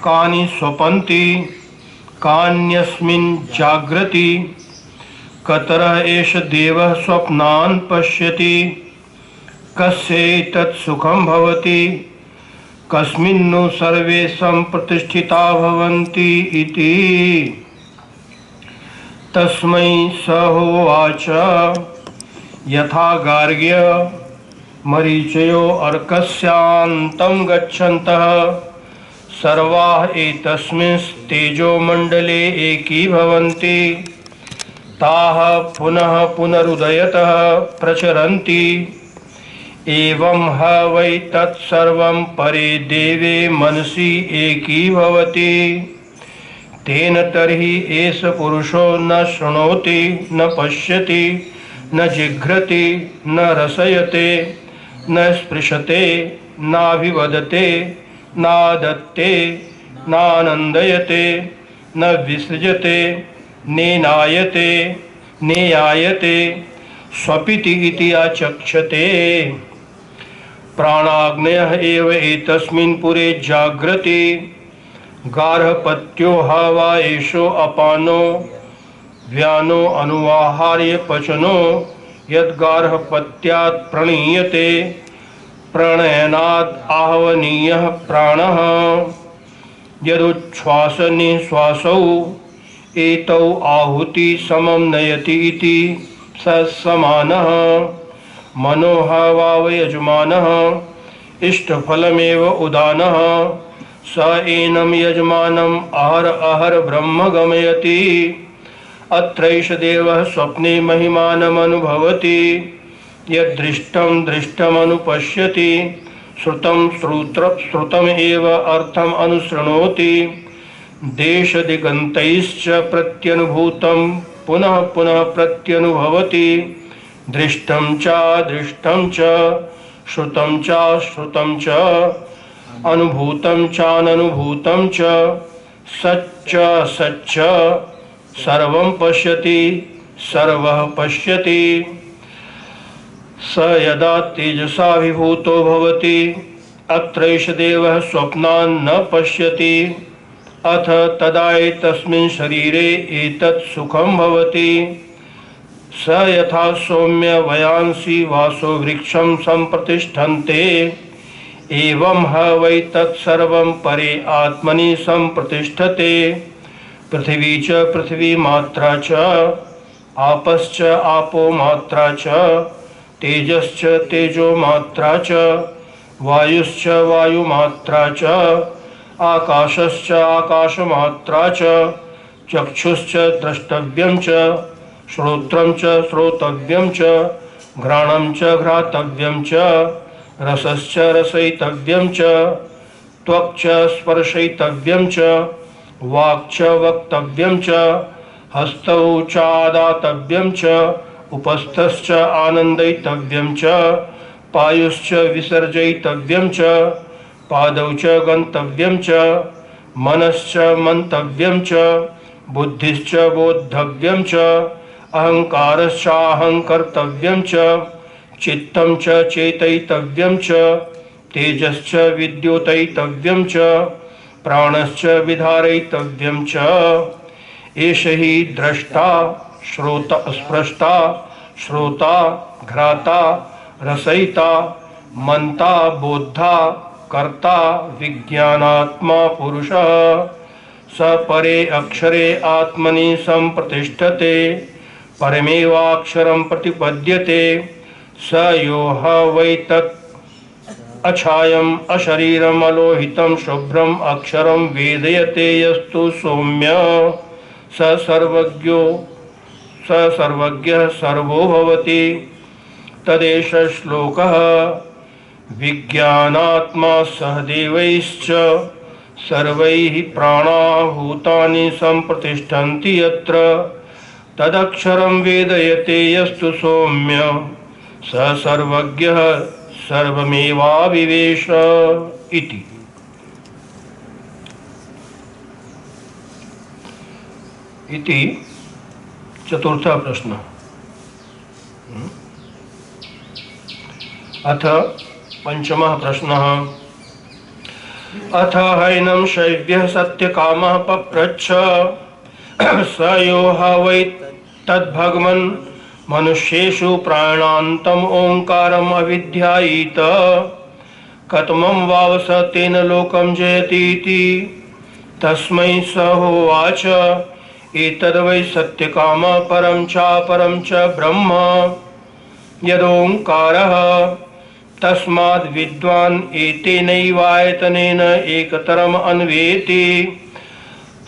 कानि स्वपन्ति कान्यस्मिन् जाग्रति कतरः एष देवः स्वप्नान् पश्यति कस्यैतत् सुखं भवति कस्मिन्नु सर्वे सम्प्रतिष्ठिता भवन्ति इति। तस्मै स होवाच यथा गार्ग्य मरीचयो अर्कस्यान्तं गच्छन्तः सर्वाः एतस्मिंस्तेजोमण्डले एकीभवन्ति ताः पुनः पुनरुदयतः प्रचरन्ति एवं ह वै तत्सर्वं परे देवे मनसि एकीभवति तेन तर्हि एष पुरुषो न शृणोति न पश्यति न जिघ्रति न रसयते न स्पृशते नाभिवदते नादत्ते नानन्दयते न विसृजते नेनायते नेयायते स्वपिति इति आचक्षते। प्राणाग्नयः एव एतस्मिन् पुरे जाग्रति गार्हपत्यो ह वा एषो अपानो व्यानो अनुवाहार्य पचनो यद्गार्हपत्यात् प्रणीयते प्रणयनाद् आहवनीयः प्राणः यदुच्छ्वास निःश्वासौ एतौ आहुति समं नयति इति स समानः मनो ह वाव यजमानः इष्टफलमेव उदानः स एनं यजमानम् अहर अहर ब्रह्म गमयति। अत्रैष देवः स्वप्ने महिमानमनुभवति यदृष्टं दृष्टमनुपश्यति श्रुतं श्रुतमेव अर्थम् अनुशृणोति देशदिगन्तैश्च प्रत्यनुभूतं पुनः पुनः प्रत्यनुभवति दृष्टं च दृष्टं च श्रुतं च अनुभूतं चाननुभूतं च सच्च सच्च सर्वं पश्यति सर्वः पश्यति। स यदा तेजसा विभूतो भवति अत्रैष देवः स्वप्नान् न पश्यति अथ तदा एतस्मिन् शरीरे एतत् सुखं भवति स यथा सौम्य वयांसि वासो वृक्षं सम्प्रतिष्ठन्ते एवं ह वै तत्सर्वं परे आत्मनि सम्प्रतिष्ठते। पृथिवी च पृथिवी मात्रा च आपश्च आपो मात्रा च तेजश्च तेजो मात्रा च वायुश्च वायुमात्रा च आकाशश्च आकाशमात्रा च चक्षुश्च द्रष्टव्यं च श्रोत्रं च श्रोतव्यं च घ्राणं च घ्रातव्यं च रसश्च रसयितव्यं च त्वक् च स्पर्शयितव्यं च वाक् च वक्तव्यं च हस्तौ चादातव्यं च उपस्थश्च आनन्दयितव्यं च पायुश्च विसर्जयितव्यं च पादौ च गन्तव्यं च मनश्च मन्तव्यं च बुद्धिश्च बोद्धव्यं च अहङ्कारश्चाहङ्कर्तव्यं च चित्तं च चेतयितव्यं च तेजश्च विद्युतयितव्यं च प्राणश्च विधारयितव्यं च। एष हि द्रष्टा स्प्रष्टा श्रोता घ्राता रसयिता मंता बोद्धा कर्ता विज्ञानात्मा पुरुषः स परे अक्षरे आत्मनि सम्प्रतिष्ठते परमेवाक्षरं प्रतिपद्यते स यो ह वै तत् अछायम् अशरीरम् अलोहितं शुभ्रम् अक्षरं वेदयते यस्तु सौम्य स सर्वज्ञः सर्वो भवति। तदेष श्लोकः विज्ञानात्मा सह देवैश्च सर्वैः प्राणाभूतानि सम्प्रतिष्ठन्ति यत्र तदक्षरं वेदयते यस्तु सौम्य स सर्वज्ञः सर्वमेवाविवेश इति। इति चतुर्थः प्रश्नः। अथ पंचमः प्रश्नः अथ हैनं शैव्यः सत्यकामः पप्रच्छ स यो ह वै तद्भगवन् मनुष्येषु प्राणान्तम् ओङ्कारम् अविद्यायीत कथमं वावस तेन लोकं जयतीति तस्मै स होवाच एतद्वै सत्यकामः परं चापरं च ब्रह्म यदोङ्कारः तस्माद् विद्वान् एतेनैवायतनेन एकतरम् अन्वेति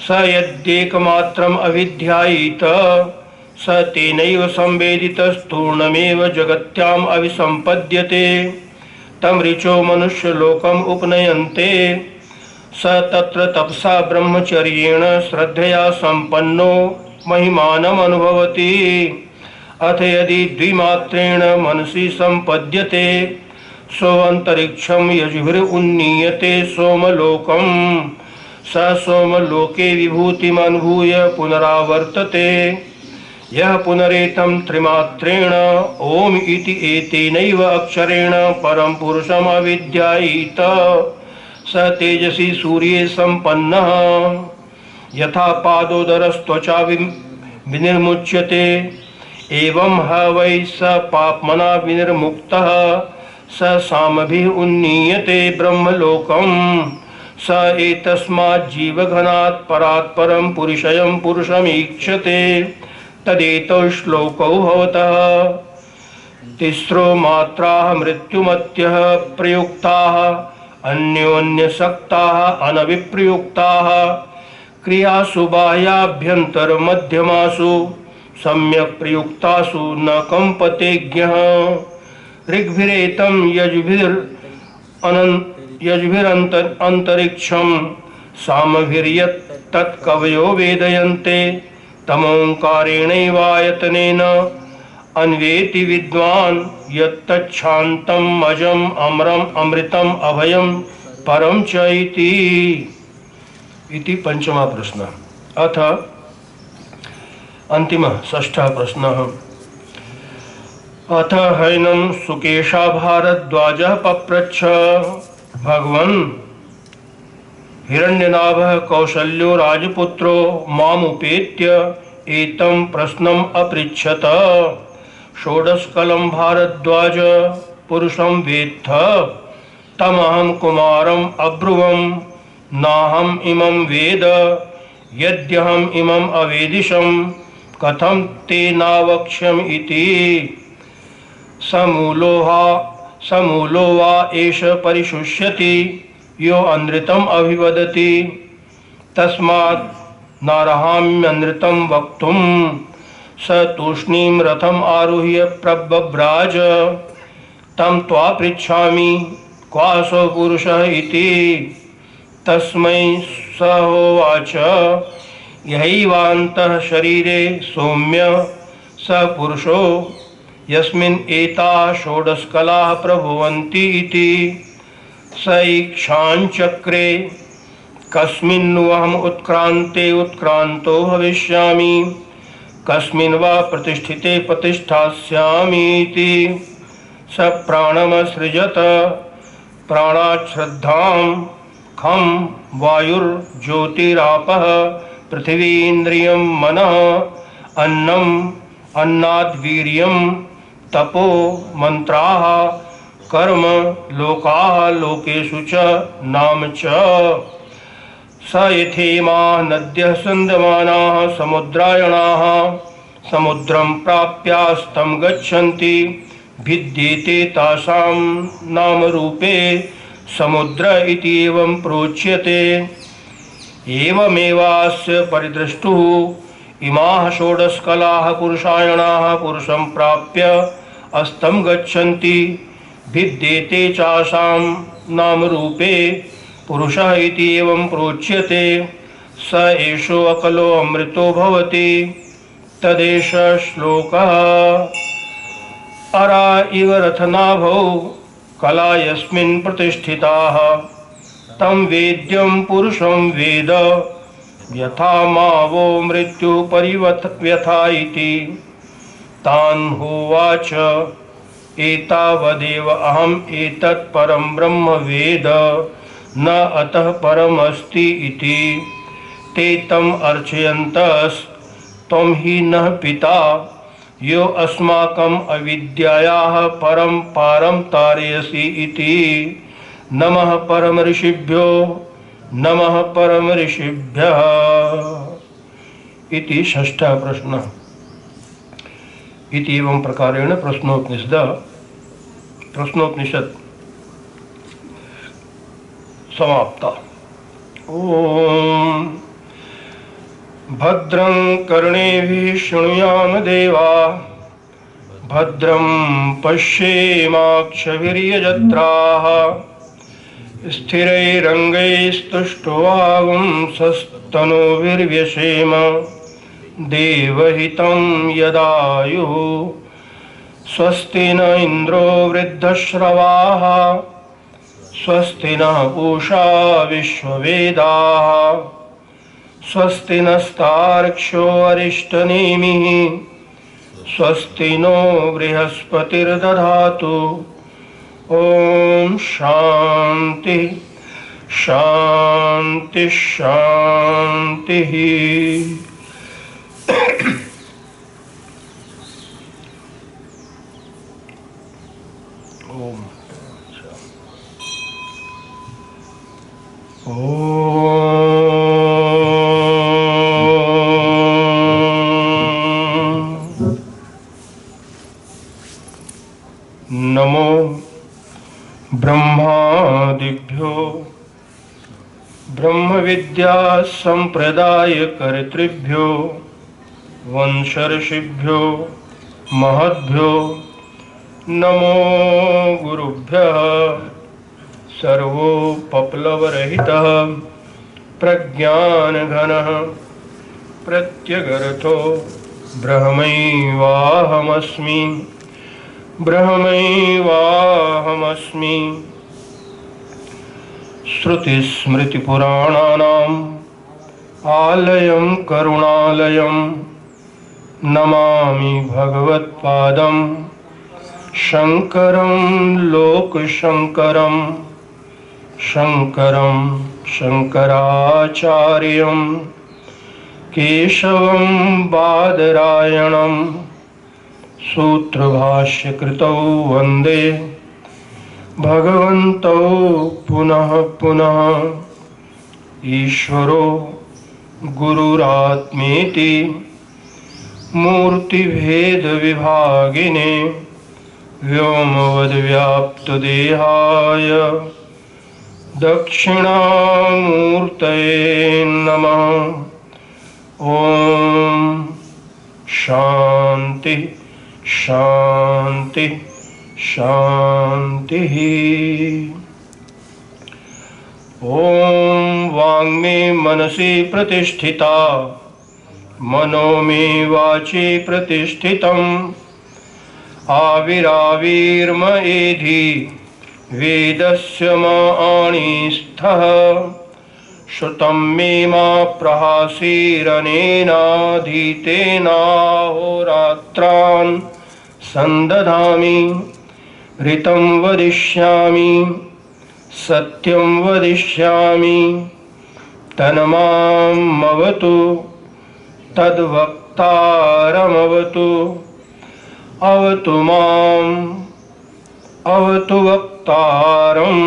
स यद्येकमात्रम् अविध्यायीत स तेनैव संवेदितस्तूर्णमेव जगत्याम् अभिसम्पद्यते तं ऋचो मनुष्यलोकम् उपनयन्ते स तत्र तपसा ब्रह्मचर्येण श्रद्धया सम्पन्नो महिमानम् अनुभवति अथ यदि द्विमात्रेण मनसि सम्पद्यते सोऽन्तरिक्षं यजुभिरुन्नीयते सोमलोकम् स सोमलोके विभूतिमनुभूय पुनरावर्तते यः पुनरेतं त्रिमात्रेण ओम इति एतेनैव अक्षरेण परं पुरुषम् अविद्यायीत स तेजसी सूर्ये सम्पन्नः यथा पादोदरस्त्वचा विनिर्मुच्यते एवं ह वै स पाप्मना विनिर्मुक्तः स सामभिः उन्नीयते ब्रह्मलोकम् स एतस्मात् जीवघनात् परात् परं पुरुषयं पुरुषमीक्षते तदेतौ श्लोकौ भवतः तिस्रो मात्राः मृत्युमत्यः प्रयुक्ताः अन्योन्यसक्ताः अनविप्रयुक्ताः क्रियासु बाह्याभ्यन्तरमध्यमासु सम्यक् प्रयुक्तासु न कंपते ज्ञः ऋग्भिरेतं यजुभिरन्तरिक्षं सामभिर्यत् तत्कवयो वेदयन्ते तमोङ्कारेणैवायतनेन अन्वेति विद्वान् यत्तच्छान्तम् अजम् अमरम् अमृतम् अभयं परं च इति पंचमः प्रश्नः। अथ अंतिमः षष्ठः प्रश्नः। अथ हैनं सुकेशा भारद्वाजः पप्रच्छ भगवन् हिरण्यनाभः कौसल्यो राजपुत्रो मामुपेत्य एतं प्रश्नम् अपृच्छत षोडशकलं भारद्वाज पुरुषं वेत्थ तमहं कुमारम् अब्रुवं नाहम् इमं वेद यद्यहम् इमम् अवेदिशं कथं ते नावक्ष्यम् इति समूलो वा एष परिशुष्यति यो अनृतम् अभिवदति तस्मात् नार्हाम्यनृतं वक्तुं स तूष्णीं रथम् आरुह्य प्रब्रब्राज तं त्वा पृच्छामि क्वासो पुरुषः इति तस्मै स होवाच यैवान्तः शरीरे सौम्य स पुरुषो यस्मिन् एताः षोडशकलाः प्रभवन्ति इति स ईक्षाञ्चक्रे कस्मिन्नु अहम् उत्क्रान्ते उत्क्रान्तो भविष्यामि कस्मिन् वा प्रतिष्ठिते प्रतिष्ठास्यामि इति स प्राणमसृजत प्राणात् श्रद्धां खं वायुर्ज्योतिरापः पृथिवी इन्द्रियं मनः अन्नम् अन्नाद्वीर्यं तपो मंत्राः कर्म लोकाः लोकेषु च नाम च स यथेमा नद्यः सन्दमानाः समुद्रायणाः समुद्रं प्राप्यास्तं गच्छन्ति भिद्येते तासां नामरूपे समुद्र इति एवं प्रोच्यते एवमेवास्य परिदृष्टुः इमाः षोडशकलाः पुरुषायणाः पुरुषं प्राप्य अस्तं गच्छन्ति भिद्येते चासां नामरूपे पुरुषः इति एवं प्रोच्यते स एषो अकलो अमृतो भवति तदेष श्लोकः अरा इव रथनाभौ कला यस्मिन् प्रतिष्ठिताः तं वेद्यं पुरुषं वेद यथा मावो मृत्यु परिव्यथा इति तान् होवाच एतावदेव अहम् एतत् परं ब्रह्म वेद न अतः परमस्ति इति ते तम अर्चयन्तस् त्वं हि नः पिता यो अस्माकम् अविद्यायाः परं पारं तारयसि इति। नमः परम ऋषिभ्यो नमः परम ऋषिभ्यः। इति षष्ठः प्रश्नः। इति एवं प्रकारेण प्रश्नोपनिषद समाप्ता। ओम भद्रं कर्णेभिः शृणुयाम देवा भद्रं पश्येमाक्षभिर्यजत्राः स्थिरैरङ्गैस्तुष्टुवागुंसस्तनूभिर्व्यसेम देवहितं यदायुः। स्वस्ति न इन्द्रो वृद्धश्रवाः स्वस्ति नः पूषा विश्ववेदाः स्वस्ति नस्तार्क्ष्यो अरिष्टनेमिः स्वस्ति नो बृहस्पतिर्दधातु। ओम शांति शांति शांति। ओम नमो ब्रह्मादिभ्यो ब्रह्मविद्या संप्रदाय कर्तृभ्यो वंशर्षिभ्यो महद्भ्यो नमो गुरुभ्यः। सर्वोपप्लवरहितः प्रज्ञानघनः प्रत्यगर्थो ब्रह्मैवाहमस्मि ब्रह्मैवाहमस्मि। श्रुतिस्मृतिपुराणानाम् आलयं करुणालयं नमामि भगवत्पादं शङ्करं लोकशङ्करं शङ्करं शङ्कराचार्यं केशवं बादरायणं सूत्रभाष्यकृतौ वन्दे भगवन्तौ पुनः पुनः। ईश्वरो गुरुरात्मेति मूर्तिभेदविभागिने व्योमवद्व्याप्तदेहाय दक्षिणामूर्तये नमः। ओम शांति शांति शांति। ओम वाङ्मे मनसि प्रतिष्ठिता मनो मे वाचि प्रतिष्ठितम् आविराविर्म एधि वेदस्य माणिस्थः श्रुतं मे मा प्रहासीरनेनाधीतेनाहोरात्रान् संदधामि ऋतं वदिष्यामि सत्यं वदिष्यामि तन्मामवतु तद्वक्तारमवतु। अवतु माम् अवतु वक्तारम्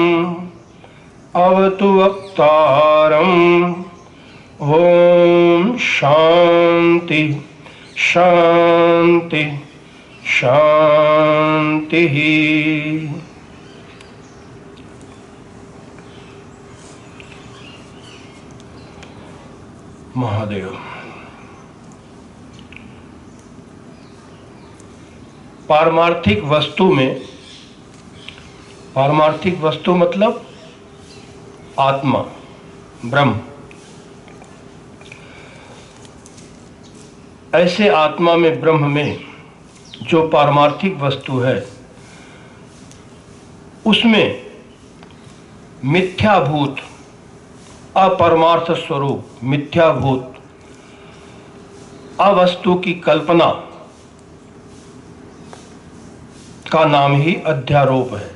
अवतु वक्तारम्। ओम शांति शांति शांति। महादेव पारमार्थिक वस्तु में, पारमार्थिक वस्तु मतलब आत्मा ब्रह्म, ऐसे आत्मा में ब्रह्म में जो पारमार्थिक वस्तु है उसमें मिथ्याभूत अपरमार्थ स्वरूप मिथ्याभूत अवस्तु की कल्पना का नाम ही अध्यारोप है।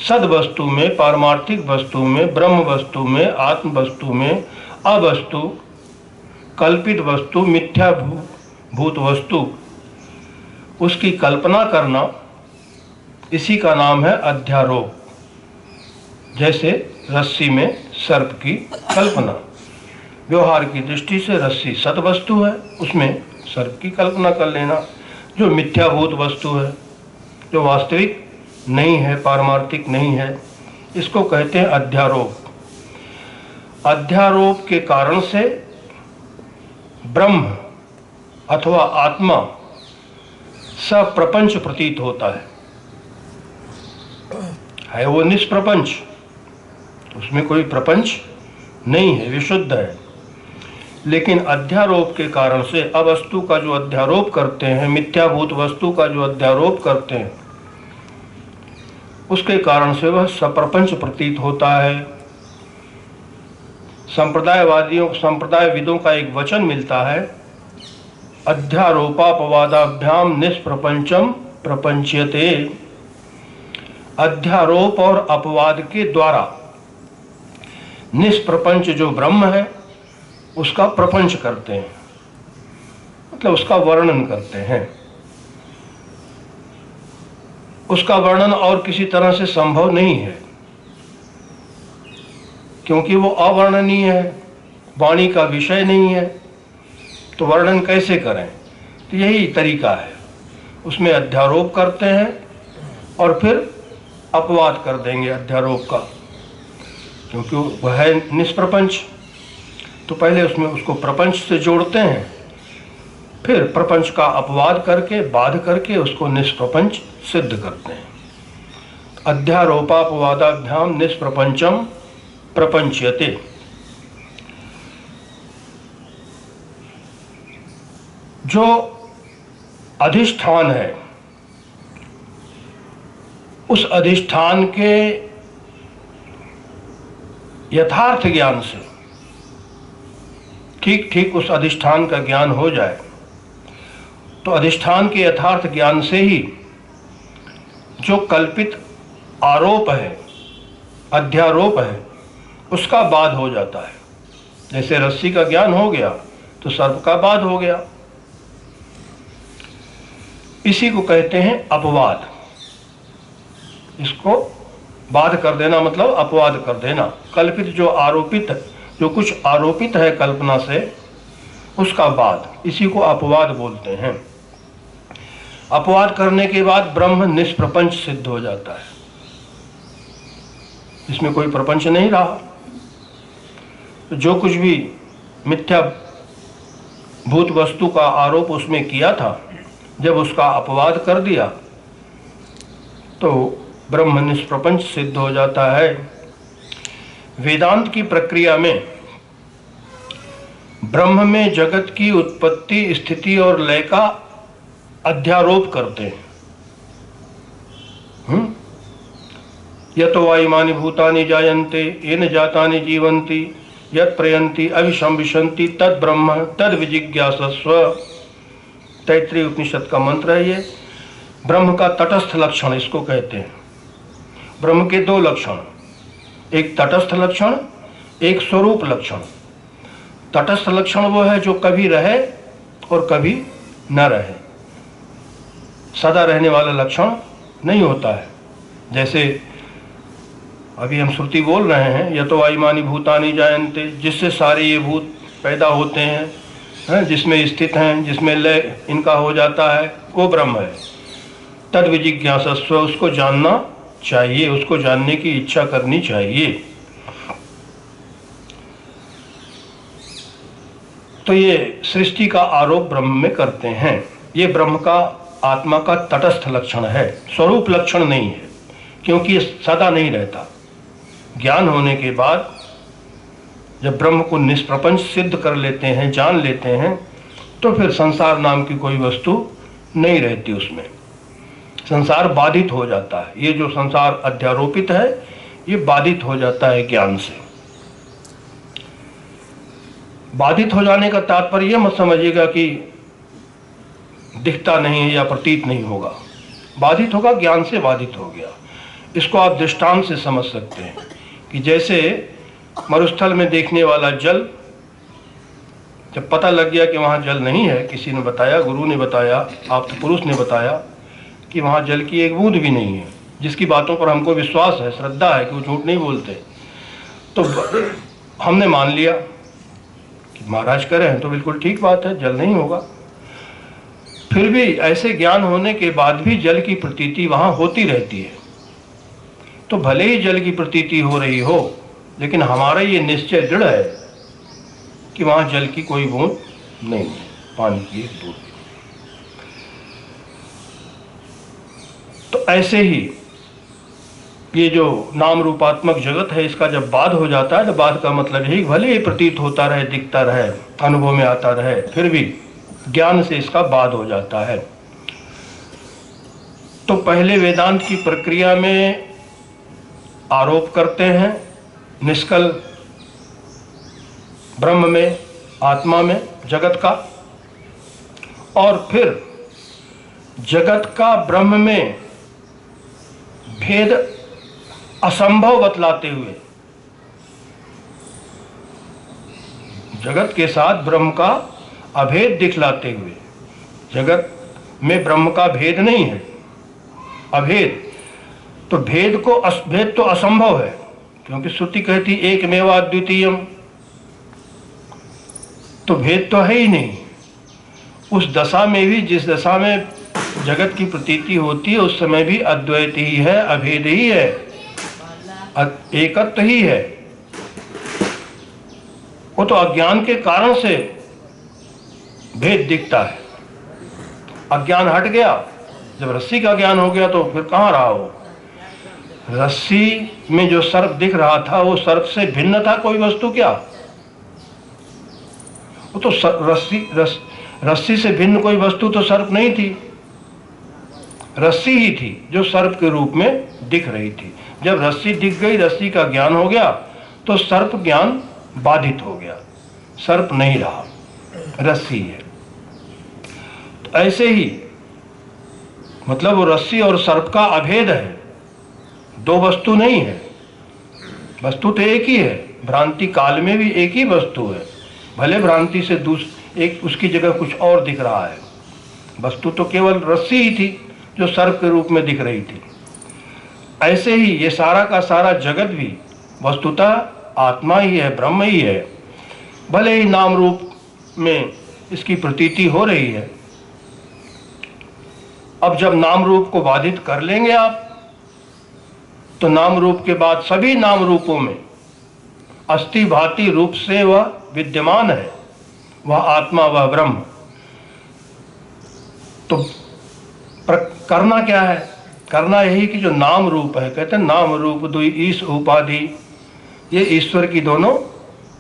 सद वस्तु में, पारमार्थिक वस्तु में, ब्रह्म वस्तु में, आत्म वस्तु में अवस्तु, कल्पित वस्तु, मिथ्या भूत वस्तु, उसकी कल्पना करना, इसी का नाम है अध्यारोप। जैसे रस्सी में सर्प की कल्पना, व्यवहार की दृष्टि से रस्सी सत वस्तु है, उसमें सर्प की कल्पना कर लेना। जो मिथ्याभूत वस्तु है, जो वास्तविक नहीं है, पारमार्थिक नहीं है, इसको कहते हैं अध्यारोप। अध्यारोप के कारण से ब्रह्म अथवा आत्मा सप्रपंच प्रतीत होता है वो निष्प्रपंच, उसमें कोई प्रपंच नहीं है, विशुद्ध है। लेकिन अध्यारोप के कारण से अवस्तु का जो अध्यारोप करते हैं, मिथ्याभूत वस्तु का जो अध्यारोप करते हैं, उसके कारण से वह सप्रपंच प्रतीत होता है। संप्रदायविदों का एक वचन मिलता है, अध्यारोपापवादाभ्याम निष्प्रपंचम प्रपंच्यते। अध्यारोप और अपवाद के द्वारा निष्प्रपंच जो ब्रह्म है उसका प्रपंच करते हैं, मतलब उसका वर्णन करते हैं। उसका वर्णन और किसी तरह से संभव नहीं है, क्योंकि वो अवर्णनीय है, वाणी का विषय नहीं है, तो वर्णन कैसे करें। तो यही तरीका है, उसमें अध्यारोप करते हैं और फिर अपवाद कर देंगे अध्यारोप का, क्योंकि वह है निष्प्रपंच। तो पहले उसमें उसको प्रपंच से जोड़ते हैं, फिर प्रपंच का अपवाद करके, बाध करके उसको निष्प्रपंच सिद्ध करते हैं। अध्यारोपापवादाभ्याम निष्प्रपंचम प्रपंच्यते। जो अधिष्ठान है, उस अधिष्ठान के यथार्थ ज्ञान से ठीक ठीक उस अधिष्ठान का ज्ञान हो जाए, तो अधिष्ठान के यथार्थ ज्ञान से ही जो कल्पित आरोप है, अध्यारोप है, उसका बाध हो जाता है। जैसे रस्सी का ज्ञान हो गया तो सर्प का बाध हो गया। इसी को कहते हैं अपवाद। इसको बाध कर देना मतलब अपवाद कर देना। कल्पित जो आरोपित, जो कुछ आरोपित है कल्पना से, उसका बाध, इसी को अपवाद बोलते हैं। अपवाद करने के बाद ब्रह्म निष्प्रपंच सिद्ध हो जाता है, इसमें कोई प्रपंच नहीं रहा। जो कुछ भी मिथ्या भूत वस्तु का आरोप उसमें किया था, जब उसका अपवाद कर दिया तो ब्रह्म निष्प्रपंच सिद्ध हो जाता है। वेदांत की प्रक्रिया में ब्रह्म में जगत की उत्पत्ति, स्थिति और लय का अध्यारोप करते हैं। यतो वा इमानि भूतानि जायन्ते येन जातानि जीवन्ति यत् प्रयन्ति अभिसंविशन्ति तद ब्रह्म तद विजिज्ञासस्व। तैत्रीय उपनिषद का मंत्र है ये। ब्रह्म का तटस्थ लक्षण इसको कहते हैं। ब्रह्म के दो लक्षण, एक तटस्थ लक्षण, एक स्वरूप लक्षण। तटस्थ लक्षण वो है जो कभी रहे और कभी न रहे, सदा रहने वाला लक्षण नहीं होता है। जैसे अभी हम श्रुति बोल रहे हैं, यतो वा इमानि भूतानि जायन्ते, जिससे सारे ये भूत पैदा होते हैं, जिसमें स्थित हैं, जिसमें लय इनका हो जाता है, वो ब्रह्म है। तद विजिज्ञासस्व, उसको जानना चाहिए, उसको जानने की इच्छा करनी चाहिए। तो ये सृष्टि का आरोप ब्रह्म में करते हैं। ये ब्रह्म का, आत्मा का तटस्थ लक्षण है, स्वरूप लक्षण नहीं है, क्योंकि ये सदा नहीं रहता। ज्ञान होने के बाद जब ब्रह्म को निष्प्रपंच सिद्ध कर लेते हैं, जान लेते हैं, तो फिर संसार नाम की कोई वस्तु नहीं रहती उसमें। संसार बाधित हो जाता है। ये जो संसार अध्यारोपित है, ये बाधित हो जाता है ज्ञान से। बाधित हो जाने का तात्पर्य यह मत समझिएगा कि दिखता नहीं है या प्रतीत नहीं होगा। बाधित होगा, ज्ञान से बाधित हो गया। इसको आप दृष्टांत से समझ सकते हैं कि जैसे मरुस्थल में देखने वाला जल, जब पता लग गया कि वहाँ जल नहीं है, किसी ने बताया, गुरु ने बताया, आप तो पुरुष ने बताया कि वहाँ जल की एक बूंद भी नहीं है, जिसकी बातों पर हमको विश्वास है, श्रद्धा है कि वो झूठ नहीं बोलते, तो हमने मान लिया कि महाराज कह रहे हैं तो बिल्कुल ठीक बात है, जल नहीं होगा। फिर भी ऐसे ज्ञान होने के बाद भी जल की प्रतीति वहाँ होती रहती है। तो भले ही जल की प्रतीति हो रही हो, लेकिन हमारा ये निश्चय दृढ़ है कि वहाँ जल की कोई बूंद नहीं है, पानी की एक बूंद। तो ऐसे ही ये जो नाम रूपात्मक जगत है, इसका जब बाध हो जाता है तो बाध का मतलब यही, भले ही प्रतीत होता रहे, दिखता रहे, अनुभव में आता रहे, फिर भी ज्ञान से इसका बाध हो जाता है। तो पहले वेदांत की प्रक्रिया में आरोप करते हैं निष्कल ब्रह्म में, आत्मा में, जगत का, और फिर जगत का ब्रह्म में भेद असंभव बतलाते हुए, जगत के साथ ब्रह्म का अभेद दिखलाते हुए, जगत में ब्रह्म का भेद नहीं है, अभेद, तो भेद तो असंभव है, क्योंकि श्रुति कहती एकमेव अद्वितीयम, तो भेद तो है ही नहीं। उस दशा में भी, जिस दशा में जगत की प्रतीति होती है, उस समय भी अद्वैत ही है, अभेद ही है, एकत्व ही है। वो तो अज्ञान के कारण से भेद दिखता है। अज्ञान हट गया, जब रस्सी का ज्ञान हो गया तो फिर कहाँ रहा वो? रस्सी में जो सर्प दिख रहा था वो सर्प से भिन्न था कोई वस्तु क्या? वो तो रस्सी से भिन्न कोई वस्तु तो सर्प नहीं थी, रस्सी ही थी जो सर्प के रूप में दिख रही थी। जब रस्सी दिख गई, रस्सी का ज्ञान हो गया, तो सर्प ज्ञान बाधित हो गया, सर्प नहीं रहा, रस्सी है। तो ऐसे ही मतलब वो रस्सी और सर्प का अभेद है, दो वस्तु नहीं है, वस्तु तो एक ही है। भ्रांति काल में भी एक ही वस्तु है, भले भ्रांति से एक उसकी जगह कुछ और दिख रहा है, वस्तु तो केवल रस्सी ही थी जो सर्प के रूप में दिख रही थी। ऐसे ही ये सारा का सारा जगत भी वस्तुतः आत्मा ही है, ब्रह्म ही है, भले ही नाम रूप में इसकी प्रतीति हो रही है। अब जब नाम रूप को बाधित कर लेंगे आप, तो नाम रूप के बाद सभी नाम रूपों में अस्थि भांति रूप से वह विद्यमान है, वह आत्मा, वह ब्रह्म। तो करना क्या है? करना यही कि जो नाम रूप है, कहते हैं नाम रूप दुई ईश उपाधि, ये ईश्वर की दोनों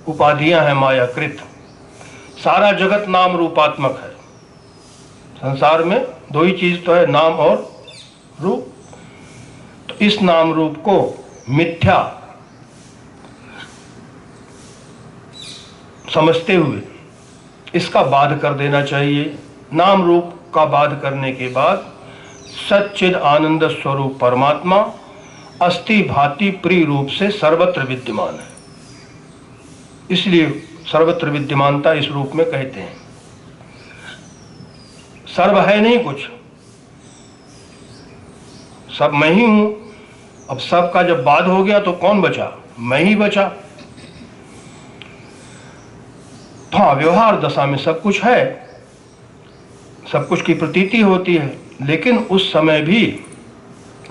उपाधियां हैं मायाकृत। सारा जगत नाम रूपात्मक है। संसार में दो ही चीज तो है, नाम और रूप। तो इस नाम रूप को मिथ्या समझते हुए इसका बाध कर देना चाहिए। नाम रूप का बाध करने के बाद सच्चिद आनंद स्वरूप परमात्मा अस्थि भांति प्रिय रूप से सर्वत्र विद्यमान है, इसलिए सर्वत्र विद्यमानता इस रूप में कहते हैं। सर्व है नहीं कुछ, सब मैं ही हूं। अब सब का जब बाध हो गया तो कौन बचा? मैं ही बचा। हाँ, व्यवहार दशा में सब कुछ है, सब कुछ की प्रतीति होती है, लेकिन उस समय भी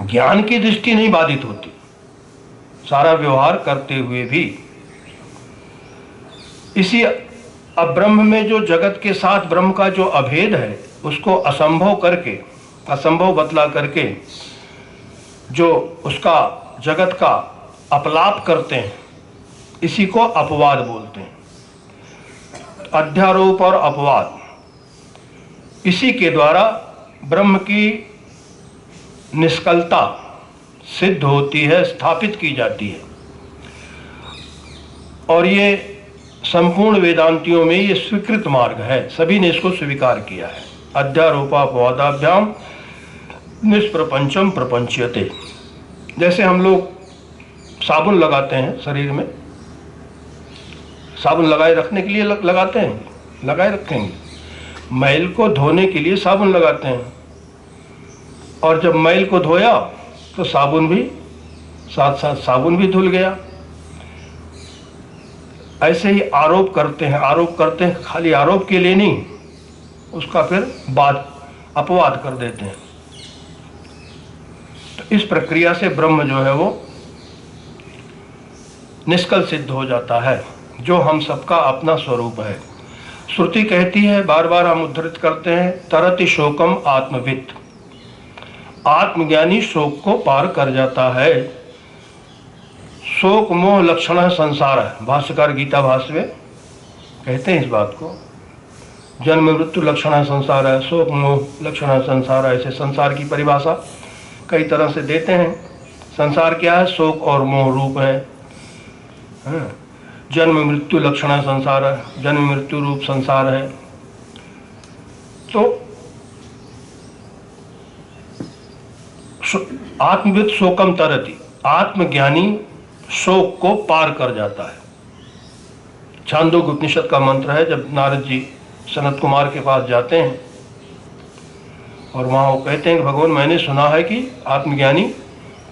ज्ञान की दृष्टि नहीं बाधित होती, सारा व्यवहार करते हुए भी। इसी अब्रह्म में जो जगत के साथ ब्रह्म का जो अभेद है, उसको असंभव करके, असंभव बतला करके जो उसका जगत का अपलाप करते हैं, इसी को अपवाद बोलते हैं। अध्यारोप और अपवाद, इसी के द्वारा ब्रह्म की निष्कलता सिद्ध होती है, स्थापित की जाती है। और ये संपूर्ण वेदांतियों में ये स्वीकृत मार्ग है, सभी ने इसको स्वीकार किया है। अध्यारोपापवादाभ्याम निष्प्रपंचम प्रपंच्यते, जैसे हम लोग साबुन लगाते हैं शरीर में, साबुन लगाए रखने के लिए लगाते हैं, लगाए रखेंगे। मैल को धोने के लिए साबुन लगाते हैं, और जब मैल को धोया तो साबुन भी साथ साथ साबुन भी धुल गया। ऐसे ही आरोप करते हैं, खाली आरोप के लिए नहीं, उसका फिर बाद अपवाद कर देते हैं। तो इस प्रक्रिया से ब्रह्म जो है वो निष्कल सिद्ध हो जाता है, जो हम सबका अपना स्वरूप है। श्रुति कहती है, बार बार हम उद्धृत करते हैं, तरति शोकम आत्मवित्, आत्मज्ञानी शोक को पार कर जाता है। शोक मोह लक्षण संसार है, भाष्यकार गीता भाष्य में कहते हैं इस बात को। जन्म मृत्यु लक्षण संसार है, शोक मोह लक्षण संसार है। ऐसे संसार की परिभाषा कई तरह से देते हैं। संसार क्या है? शोक और मोह रूप है। जन्म मृत्यु लक्षण संसार है, जन्म मृत्यु रूप संसार है। तो आत्मवित् शोकम तरति, आत्मज्ञानी शोक को पार कर जाता है। छांदोग्य उपनिषद का मंत्र है। जब नारद जी सनत कुमार के पास जाते हैं और वहाँ वो कहते हैं कि भगवान, मैंने सुना है कि आत्मज्ञानी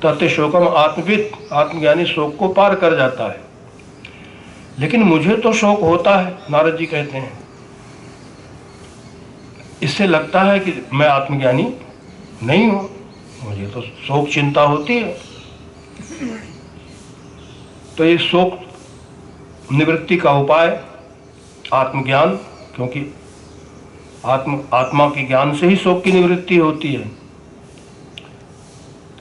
तत् शोकम आत्मवित्, आत्मज्ञानी शोक को पार कर जाता है, लेकिन मुझे तो शोक होता है। नारद जी कहते हैं, इससे लगता है कि मैं आत्मज्ञानी नहीं हूँ, मुझे तो शोक चिंता होती है। तो ये शोक निवृत्ति का उपाय आत्मज्ञान, क्योंकि आत्मा के ज्ञान से ही शोक की निवृत्ति होती है।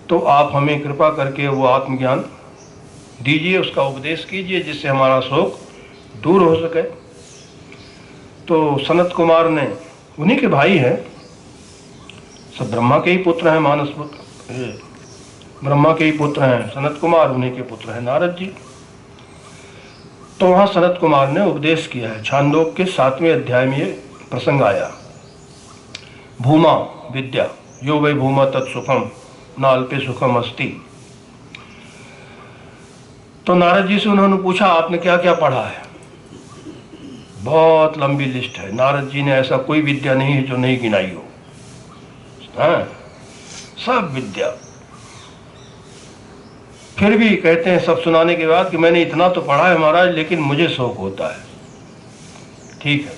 तो आप हमें कृपा करके वो आत्मज्ञान दीजिए, उसका उपदेश कीजिए, जिससे हमारा शोक दूर हो सके। तो सनत कुमार ने, उन्हीं के भाई हैं, सब ब्रह्मा के ही पुत्र हैं, मानस पुत्र ब्रह्मा के ही पुत्र हैं सनत कुमार, उन्हीं के पुत्र हैं नारद जी। तो वहाँ सनत कुमार ने उपदेश किया है। छांदोग्य के 7वें अध्याय में ये प्रसंग आया। भूमा विद्या यो वै भूमा तत्सुखम नाल्पे सुखम अस्ति। तो नारद जी से उन्होंने पूछा, आपने क्या क्या पढ़ा है? बहुत लंबी लिस्ट है। नारद जी ने ऐसा कोई विद्या नहीं है जो नहीं गिनाई हो, हाँ, सब विद्या। फिर भी कहते हैं सब सुनाने के बाद कि मैंने इतना तो पढ़ा है महाराज, लेकिन मुझे शौक होता है। ठीक है,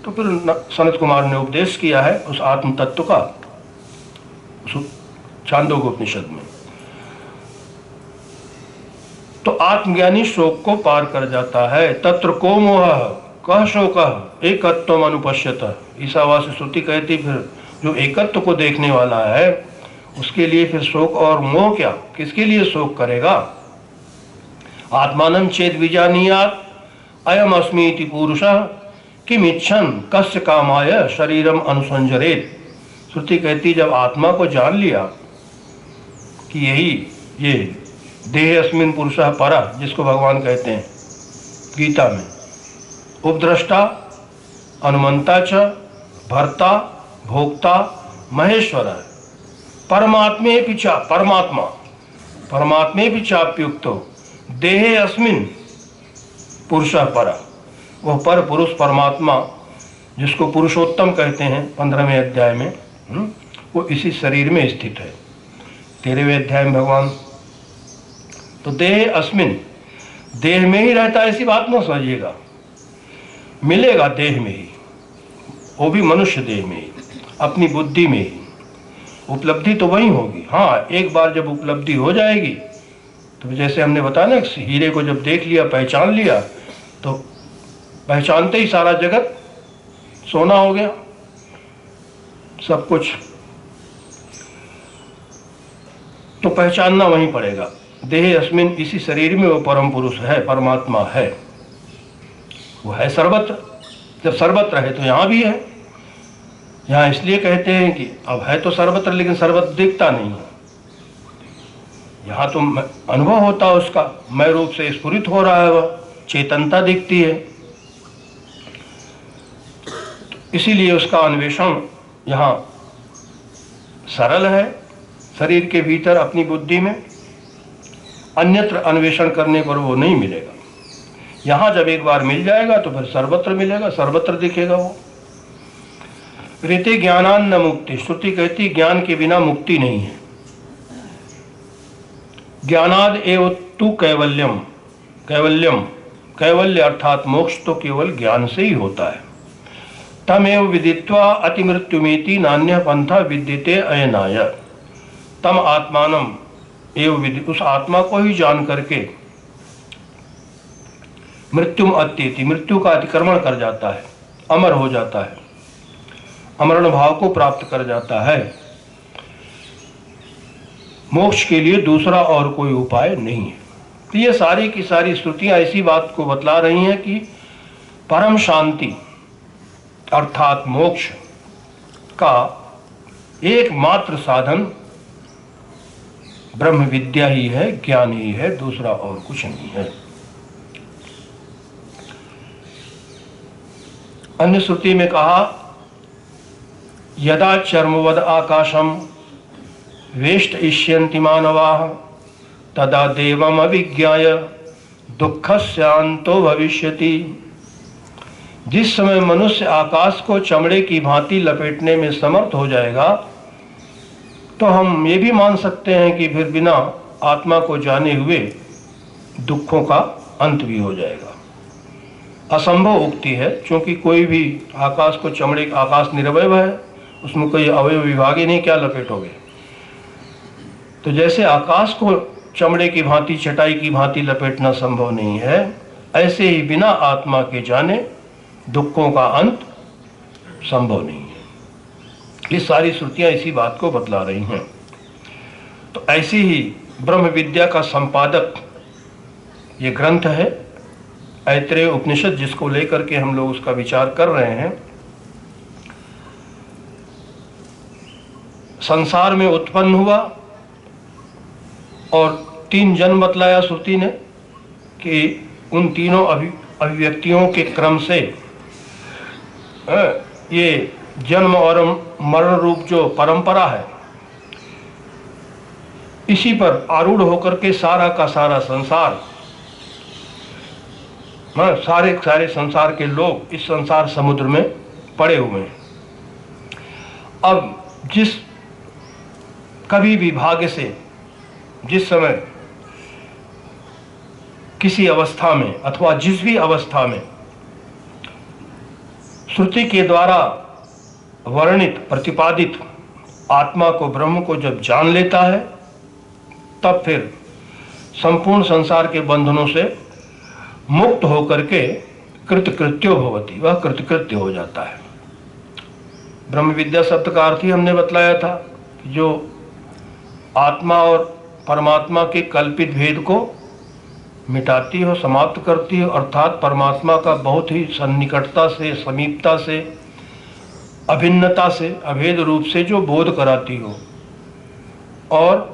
तो फिर सनत कुमार ने उपदेश किया है उस आत्म तत्व का छांदोग्य उपनिषद में। तो आत्मज्ञानी शोक को पार कर जाता है। तत्र को मोह कह शोक एकत्वम अनुपश्यत। ईशावास्य श्रुति कहती फिर जो एकत्व को देखने वाला है उसके लिए फिर शोक और मोह क्या, किसके लिए शोक करेगा? आत्मानं चेद विजानीयात् अयम अस्मि इति पुरुषः किम इच्छन् कस्य कामाय शरीरम अनुसंजरेत। श्रुति कहती जब आत्मा को जान लिया कि यही ये देह अस्मिन पुरुषः परः, जिसको भगवान कहते हैं गीता में, उपद्रष्टा अनुमंता च भर्ता भोक्ता महेश्वर परमात्मे पिचा, परमात्मे पिचाप्युक्तो देहे अस्मिन पुरुषः परः। वह पर पुरुष परमात्मा जिसको पुरुषोत्तम कहते हैं 15वें अध्याय में, वो इसी शरीर में स्थित है। 13वें अध्याय में भगवान, तो देह अस्मिन, देह में ही रहता है ऐसी बात न समझिएगा, मिलेगा देह में ही, वो भी मनुष्य देह में ही, अपनी बुद्धि में ही। उपलब्धि तो वही होगी। हाँ, एक बार जब उपलब्धि हो जाएगी तो जैसे हमने बताया ना, हीरे को जब देख लिया, पहचान लिया, तो पहचानते ही सारा जगत सोना हो गया, सब कुछ। तो पहचानना वहीं पड़ेगा। देह अस्मिन, इसी शरीर में वो परम पुरुष है, परमात्मा है, वो है सर्वत्र। जब सर्वत्र है तो यहाँ भी है। यहाँ इसलिए कहते हैं कि अब है तो सर्वत्र, लेकिन सर्वत्र दिखता नहीं है। यहाँ तो अनुभव होता है उसका, मैं रूप से स्फुरित हो रहा है, वह चेतनता दिखती है। इसीलिए उसका अन्वेषण यहाँ सरल है, शरीर के भीतर अपनी बुद्धि में। अन्यत्र अन्वेषण करने पर वो नहीं मिलेगा। यहाँ जब एक बार मिल जाएगा तो फिर सर्वत्र मिलेगा, सर्वत्र दिखेगा वो। रीते ज्ञानान न मुक्ति, श्रुति कहती ज्ञान के बिना मुक्ति नहीं है। ज्ञानाद एव तु कैवल्यम, कैवल्यम कैवल्य अर्थात मोक्ष तो केवल ज्ञान से ही होता है। तमेव विदित्वा अतिमृत्युमेति नान्य पंथा विद्यते अयनाय, तम आत्मानम एव विदित, उस आत्मा को ही जान करके मृत्युम अत्येति, मृत्यु का अतिक्रमण कर जाता है, अमर हो जाता है, अमरण भाव को प्राप्त कर जाता है। मोक्ष के लिए दूसरा और कोई उपाय नहीं है। तो ये सारी की सारी श्रुतियां ऐसी बात को बतला रही हैं कि परम शांति अर्थात मोक्ष का एकमात्र साधन ब्रह्म विद्या ही है, ज्ञान ही है, दूसरा और कुछ नहीं है। अन्य श्रुति में कहा यदा चर्मवद आकाशम वेष्टयिष्यन्ति मानवाः तदा देवम अभिज्ञाय दुःखस्यान्तो भविष्यति। जिस समय मनुष्य आकाश को चमड़े की भांति लपेटने में समर्थ हो जाएगा तो हम ये भी मान सकते हैं कि फिर बिना आत्मा को जाने हुए दुखों का अंत भी हो जाएगा। असंभव उक्ति है, क्योंकि कोई भी आकाश को चमड़े, आकाश निरवय है, उसमें कोई अवयव विभाग ही नहीं, क्या लपेटोगे। तो जैसे आकाश को चमड़े की भांति, चटाई की भांति लपेटना संभव नहीं है, ऐसे ही बिना आत्मा के जाने दुखों का अंत संभव नहीं है। ये सारी श्रुतियां इसी बात को बतला रही हैं। तो ऐसी ही ब्रह्म विद्या का संपादक ये ग्रंथ है ऐत्रेय उपनिषद, जिसको लेकर के हम लोग उसका विचार कर रहे हैं। संसार में उत्पन्न हुआ और 3 जन्म बतलाया श्रुति ने कि उन तीनों अभिव्यक्तियों के क्रम से ये जन्म और मरण रूप जो परंपरा है, इसी पर आरूढ़ होकर के सारा का सारा संसार, सारे संसार के लोग इस संसार समुद्र में पड़े हुए हैं। अब जिस कभी भी भाग्य से जिस समय किसी अवस्था में अथवा जिस भी अवस्था में श्रुति के द्वारा वर्णित प्रतिपादित आत्मा को, ब्रह्म को जब जान लेता है, तब फिर संपूर्ण संसार के बंधनों से मुक्त होकर के कृतकृत्यो भवति, वह कृतकृत्य हो जाता है। ब्रह्म विद्या शब्द का अर्थ ही हमने बतलाया था, जो आत्मा और परमात्मा के कल्पित भेद को मिटाती हो, समाप्त करती हो, अर्थात परमात्मा का बहुत ही सन्निकटता से, समीपता से, अभिन्नता से, अभेद रूप से जो बोध कराती हो, और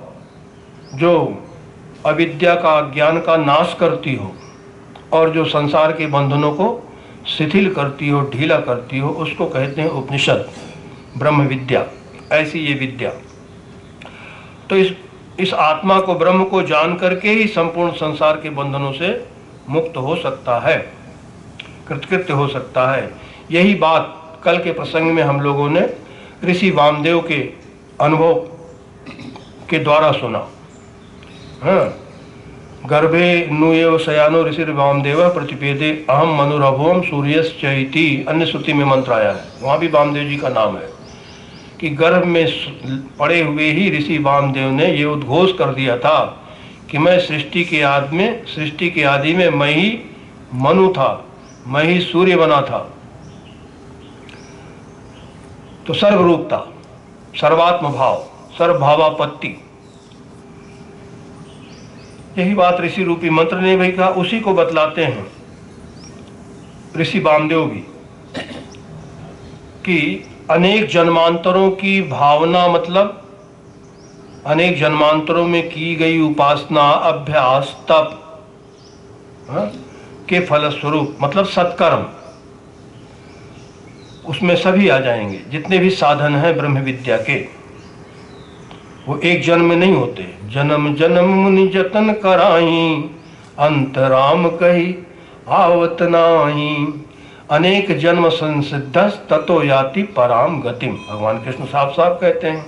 जो अविद्या का, ज्ञान का नाश करती हो, और जो संसार के बंधनों को शिथिल करती हो, ढीला करती हो, उसको कहते हैं उपनिषद, ब्रह्म विद्या। ऐसी ये विद्या। तो इस आत्मा को, ब्रह्म को जान करके ही संपूर्ण संसार के बंधनों से मुक्त हो सकता है, कृतकृत्य हो सकता है। यही बात कल के प्रसंग में हम लोगों ने ऋषि वामदेव के अनुभव के द्वारा सुना। गर्भे नुएव शयानो ऋषि वामदेव प्रतिपेदे अहम मनुरभुवम सूर्यश्चैति, अन्य श्रुति में मंत्र आया है, वहाँ भी वामदेव जी का नाम है कि गर्भ में पड़े हुए ही ऋषि वामदेव ने ये उद्घोष कर दिया था कि मैं सृष्टि के आदि में मैं ही मनु था, मैं ही सूर्य बना था। तो सर्वरूपता, सर्वात्म भाव, सर्वभावापत्ति, यही बात ऋषि रूपी मंत्र ने भी कहा। उसी को बतलाते हैं ऋषि वामदेव भी कि अनेक जन्मांतरों की भावना, मतलब अनेक जन्मांतरों में की गई उपासना, अभ्यास, तप के फलस्वरूप, मतलब सत्कर्म, उसमें सभी आ जाएंगे जितने भी साधन हैं ब्रह्म विद्या के। वो एक जन्म में नहीं होते। जन्म जन्म मुनि जतन कराही, अंत राम कही आवत नाही। अनेक जन्म संसिद्धस ततो याति पराम गतिम, भगवान कृष्ण साफ साफ कहते हैं।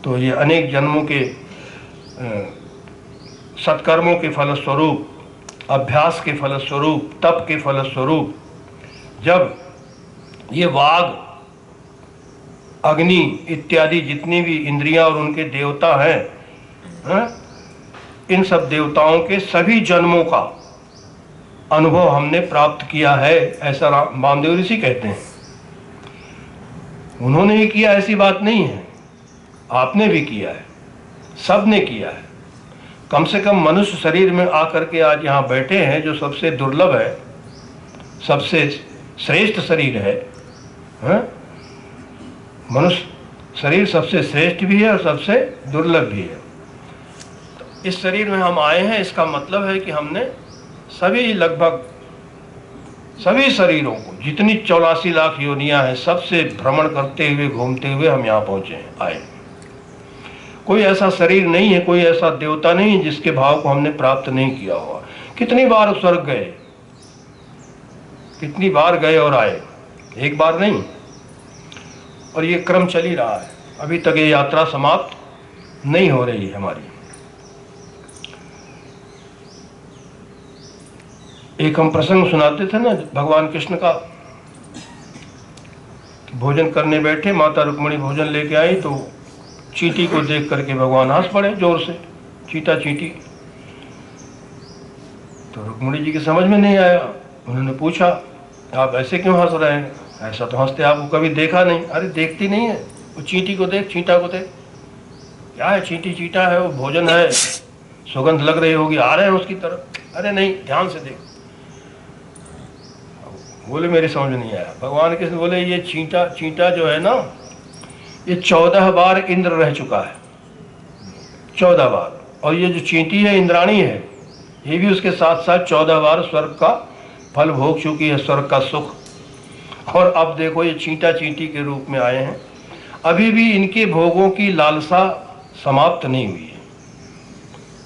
तो ये अनेक जन्मों के सत्कर्मों के फलस्वरूप, अभ्यास के फलस्वरूप, तप के फलस्वरूप, जब ये वाग, अग्नि इत्यादि जितनी भी इंद्रियां और उनके देवता हैं, इन सब देवताओं के सभी जन्मों का अनुभव हमने प्राप्त किया है, ऐसा वामदेव ऋषि कहते हैं। उन्होंने ही किया ऐसी बात नहीं है, आपने भी किया है, सब ने किया है। कम से कम मनुष्य शरीर में आकर के आज यहाँ बैठे हैं, जो सबसे दुर्लभ है, सबसे श्रेष्ठ शरीर है। मनुष्य शरीर सबसे श्रेष्ठ भी है और सबसे दुर्लभ भी है। तो इस शरीर में हम आए हैं, इसका मतलब है कि हमने सभी, लगभग सभी शरीरों को, जितनी 84 लाख योनियां हैं, सबसे भ्रमण करते हुए, घूमते हुए हम यहाँ पहुँचे हैं, आए। कोई ऐसा शरीर नहीं है, कोई ऐसा देवता नहीं है जिसके भाव को हमने प्राप्त नहीं किया हुआ। कितनी बार स्वर्ग गए, कितनी बार गए और आए, एक बार नहीं। और ये क्रम चल ही रहा है, अभी तक ये यात्रा समाप्त नहीं हो रही है हमारी। एक हम प्रसंग सुनाते थे ना भगवान कृष्ण का, भोजन करने बैठे, माता रुक्मिणी भोजन लेके आई, तो चींटी को देख करके भगवान हंस पड़े जोर से, चींटा चींटी। तो रुक्मिणी जी की समझ में नहीं आया, उन्होंने पूछा आप ऐसे क्यों हंस रहे हैं, ऐसा तो हंसते आपको कभी देखा नहीं। अरे देखती नहीं है, वो चींटी को देख, चींटा को देख, क्या है, चींटी चींटा है, वो भोजन है, सुगंध लग रही होगी, आ रहे हैं उसकी तरफ। अरे नहीं, ध्यान से देख। बोले मेरी समझ नहीं आया। भगवान कृष्ण बोले ये चींटा जो है ना, ये 14 बार इंद्र रह चुका है, 14 बार। और ये जो चींटी है, इंद्राणी है, ये भी उसके साथ साथ 14 बार स्वर्ग का फल भोग चुकी है, स्वर्ग का सुख। और अब देखो ये चींटा चींटी के रूप में आए हैं, अभी भी इनके भोगों की लालसा समाप्त नहीं हुई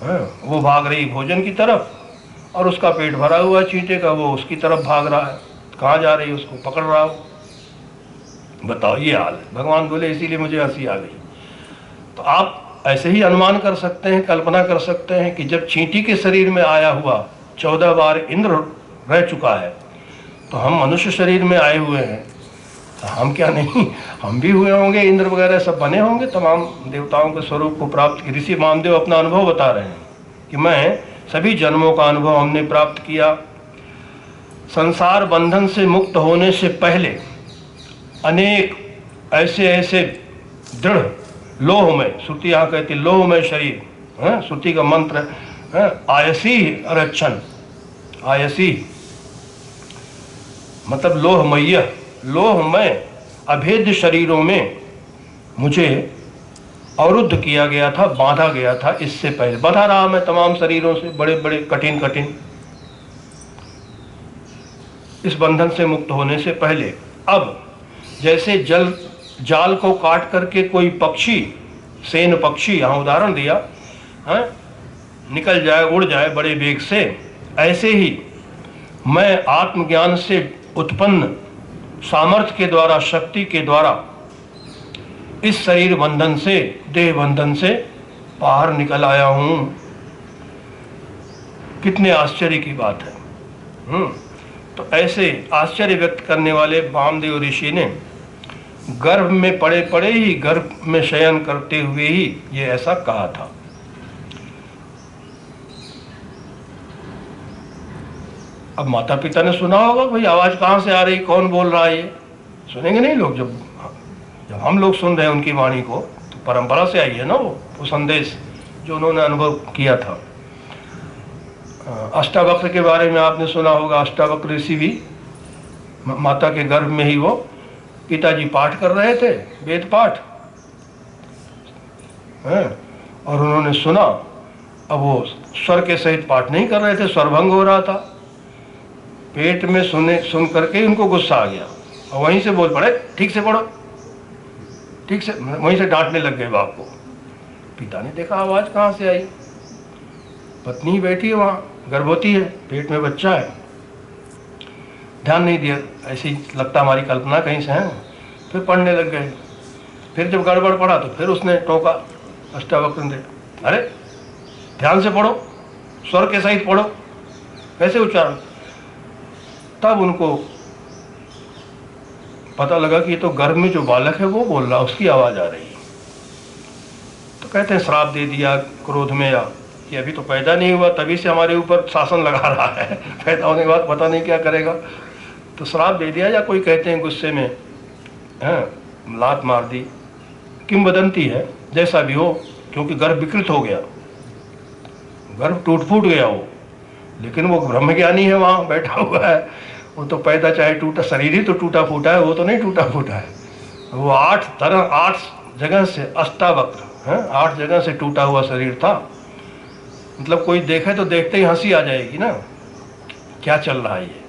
है। वो भाग रही भोजन की तरफ, और उसका पेट भरा हुआ चींटे का, वो उसकी तरफ भाग रहा है। कहाँ जा रही है, उसको पकड़ रहा हो। बताओ, ये हाल है। भगवान बोले इसीलिए मुझे हंसी आ गई। तो आप ऐसे ही अनुमान कर सकते हैं, कल्पना कर सकते हैं कि जब चींटी के शरीर में आया हुआ 14 बार इंद्र रह चुका है, तो हम मनुष्य शरीर में आए हुए हैं, तो हम क्या नहीं, हम भी हुए होंगे, इंद्र वगैरह सब बने होंगे, तमाम देवताओं के स्वरूप को प्राप्त। ऋषि वामदेव अपना अनुभव बता रहे हैं कि मैं सभी जन्मों का अनुभव हमने प्राप्त किया। संसार बंधन से मुक्त होने से पहले अनेक ऐसे ऐसे दृढ़ लोहमय, श्रुति यहाँ कहती लोहमय शरीर, श्रुति का मंत्र है आयसी रक्षण, आयसी मतलब लोहमय अभेद्य शरीरों में मुझे अवरुद्ध किया गया था, बांधा गया था। इससे पहले बंधा रहा मैं तमाम शरीरों से, बड़े बड़े कठिन कठिन। इस बंधन से मुक्त होने से पहले अब जैसे जाल को काट करके कोई पक्षी, सेन पक्षी, यहाँ उदाहरण दिया, निकल जाए, उड़ जाए बड़े वेग से, ऐसे ही मैं आत्मज्ञान से उत्पन्न सामर्थ्य के द्वारा, शक्ति के द्वारा इस शरीर बंधन से, देह बंधन से बाहर निकल आया हूं। कितने आश्चर्य की बात है। तो ऐसे आश्चर्य व्यक्त करने वाले वामदेव ऋषि ने गर्भ में पड़े पड़े ही, गर्भ में शयन करते हुए ही ये ऐसा कहा था। अब माता पिता ने सुना होगा, भाई आवाज कहाँ से आ रही, कौन बोल रहा है, ये सुनेंगे नहीं लोग। जब हम लोग सुन रहे हैं उनकी वाणी को, तो परंपरा से आई है ना वो संदेश जो उन्होंने अनुभव किया था। अष्टावक्र के बारे में आपने सुना होगा। अष्टावक्र ऋषि भी माता के गर्भ में ही, वो पिताजी पाठ कर रहे थे, वेद पाठ, और उन्होंने सुना। अब वो स्वर के सहित पाठ नहीं कर रहे थे, स्वरभंग हो रहा था। पेट में सुन करके उनको गुस्सा आ गया और वहीं से बोल पड़े, ठीक से पढ़ो, ठीक से वहीं से डांटने लग गए बाप को। पिता ने देखा आवाज़ कहाँ से आई, पत्नी बैठी है वहाँ, गर्भवती है, पेट में बच्चा है, ध्यान नहीं दिया, ऐसे ही लगता हमारी कल्पना कहीं से है। फिर पढ़ने लग गए। फिर जब गड़बड़ पड़ा तो फिर उसने टोका अष्टावक्र ने, अरे ध्यान से पढ़ो, स्वर के सहित पढ़ो, कैसे उच्चारण। तब उनको पता लगा कि ये तो गर्भ में जो बालक है वो बोल रहा, उसकी आवाज़ आ रही है। तो कहते हैं श्राप दे दिया क्रोध में, या कि अभी तो पैदा नहीं हुआ तभी से हमारे ऊपर शासन लगा रहा है, पैदा होने के बाद पता नहीं क्या करेगा, तो श्राप दे दिया, या कोई कहते हैं गुस्से में लात मार दी, किंवदंती है, जैसा भी हो, क्योंकि गर्भ विकृत हो गया, गर्भ टूट फूट गया वो, लेकिन वो ब्रह्मज्ञानी है, वहाँ बैठा हुआ है, वो तो पैदा चाहे टूटा, शरीर ही तो टूटा फूटा है, वो तो नहीं टूटा फूटा है। वो 8 जगह से अष्टावक्र है, 8 जगह से टूटा हुआ शरीर था। मतलब कोई देखे तो देखते ही हंसी आ जाएगी ना, क्या चल रहा है ये,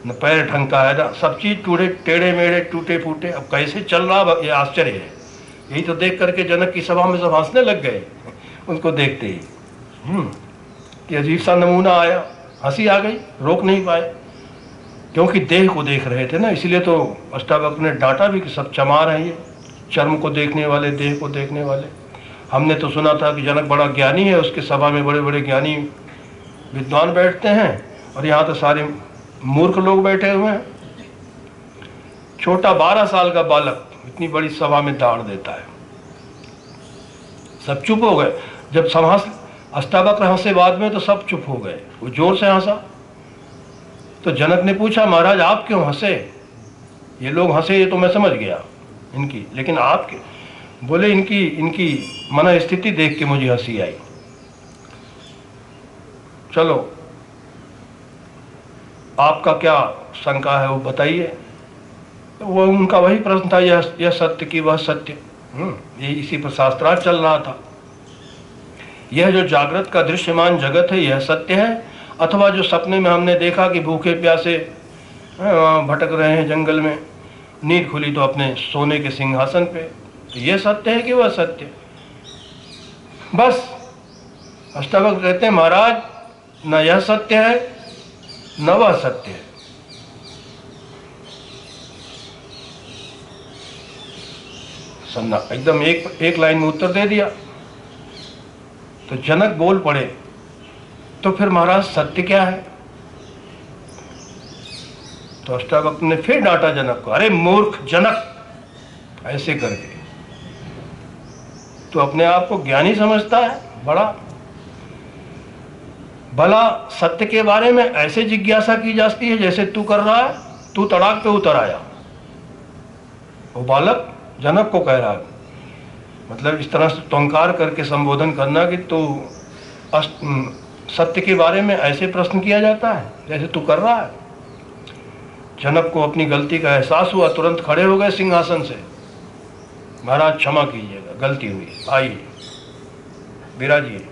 न पैर ढंग का है ना, सब चीज टूटे, टेढ़े मेढ़े टूटे फूटे, अब कैसे चल रहा, ये आश्चर्य है। यही तो देख करके जनक की सभा में सब हंसने लग गए उनको देखते ही। कि अजीब सा नमूना आया, हंसी आ गई, रोक नहीं पाए, क्योंकि देह को देख रहे थे ना, इसलिए तो अष्टावक्र ने डांटा भी कि सब चमार हैं ये, चर्म को देखने वाले, देह को देखने वाले। हमने तो सुना था कि जनक बड़ा ज्ञानी है, उसके सभा में बड़े बड़े ज्ञानी विद्वान बैठते हैं, और यहाँ तो सारे मूर्ख लोग बैठे हुए हैं। छोटा 12 साल का बालक इतनी बड़ी सभा में दाड़ देता है। सब चुप हो गए। जब सभा अष्टावक्र हंसे बाद में तो सब चुप हो गए, वो जोर से हंसा। तो जनक ने पूछा, महाराज आप क्यों हंसे? ये लोग हंसे ये तो मैं समझ गया इनकी, लेकिन आप बोले इनकी मन स्थिति देख के मुझे हंसी आई। चलो आपका क्या शंका है वो बताइए। वो उनका वही प्रश्न था, यह सत्य की वह सत्य। ये इसी पर शास्त्रार्थ चल रहा था। यह जो जागृत का दृश्यमान जगत है यह सत्य है, अथवा जो सपने में हमने देखा कि भूखे प्यासे भटक रहे हैं जंगल में, नींद खुली तो अपने सोने के सिंहासन पे, तो यह सत्य है कि वह सत्य? बस अष्टावक्र कहते हैं, महाराज न यह सत्य है न वह सत्य है। सन्ना एकदम एक लाइन में उत्तर दे दिया। तो जनक बोल पड़े, तो फिर महाराज सत्य क्या है? तो अष्टावक्र ने फिर डांटा जनक को, अरे मूर्ख जनक, ऐसे करके तो अपने आप को ज्ञानी समझता है बड़ा। भला सत्य के बारे में ऐसे जिज्ञासा की जाती है जैसे तू कर रहा है, तू तड़ाक पे उतर आया। वो बालक जनक को कह रहा है, मतलब इस तरह से टंकार करके संबोधन करना कि तू सत्य के बारे में ऐसे प्रश्न किया जाता है जैसे तू कर रहा है। जनक को अपनी गलती का एहसास हुआ, तुरंत खड़े हो गए सिंहासन से, महाराज क्षमा कीजिएगा, गलती हुई, आइए विराजिए।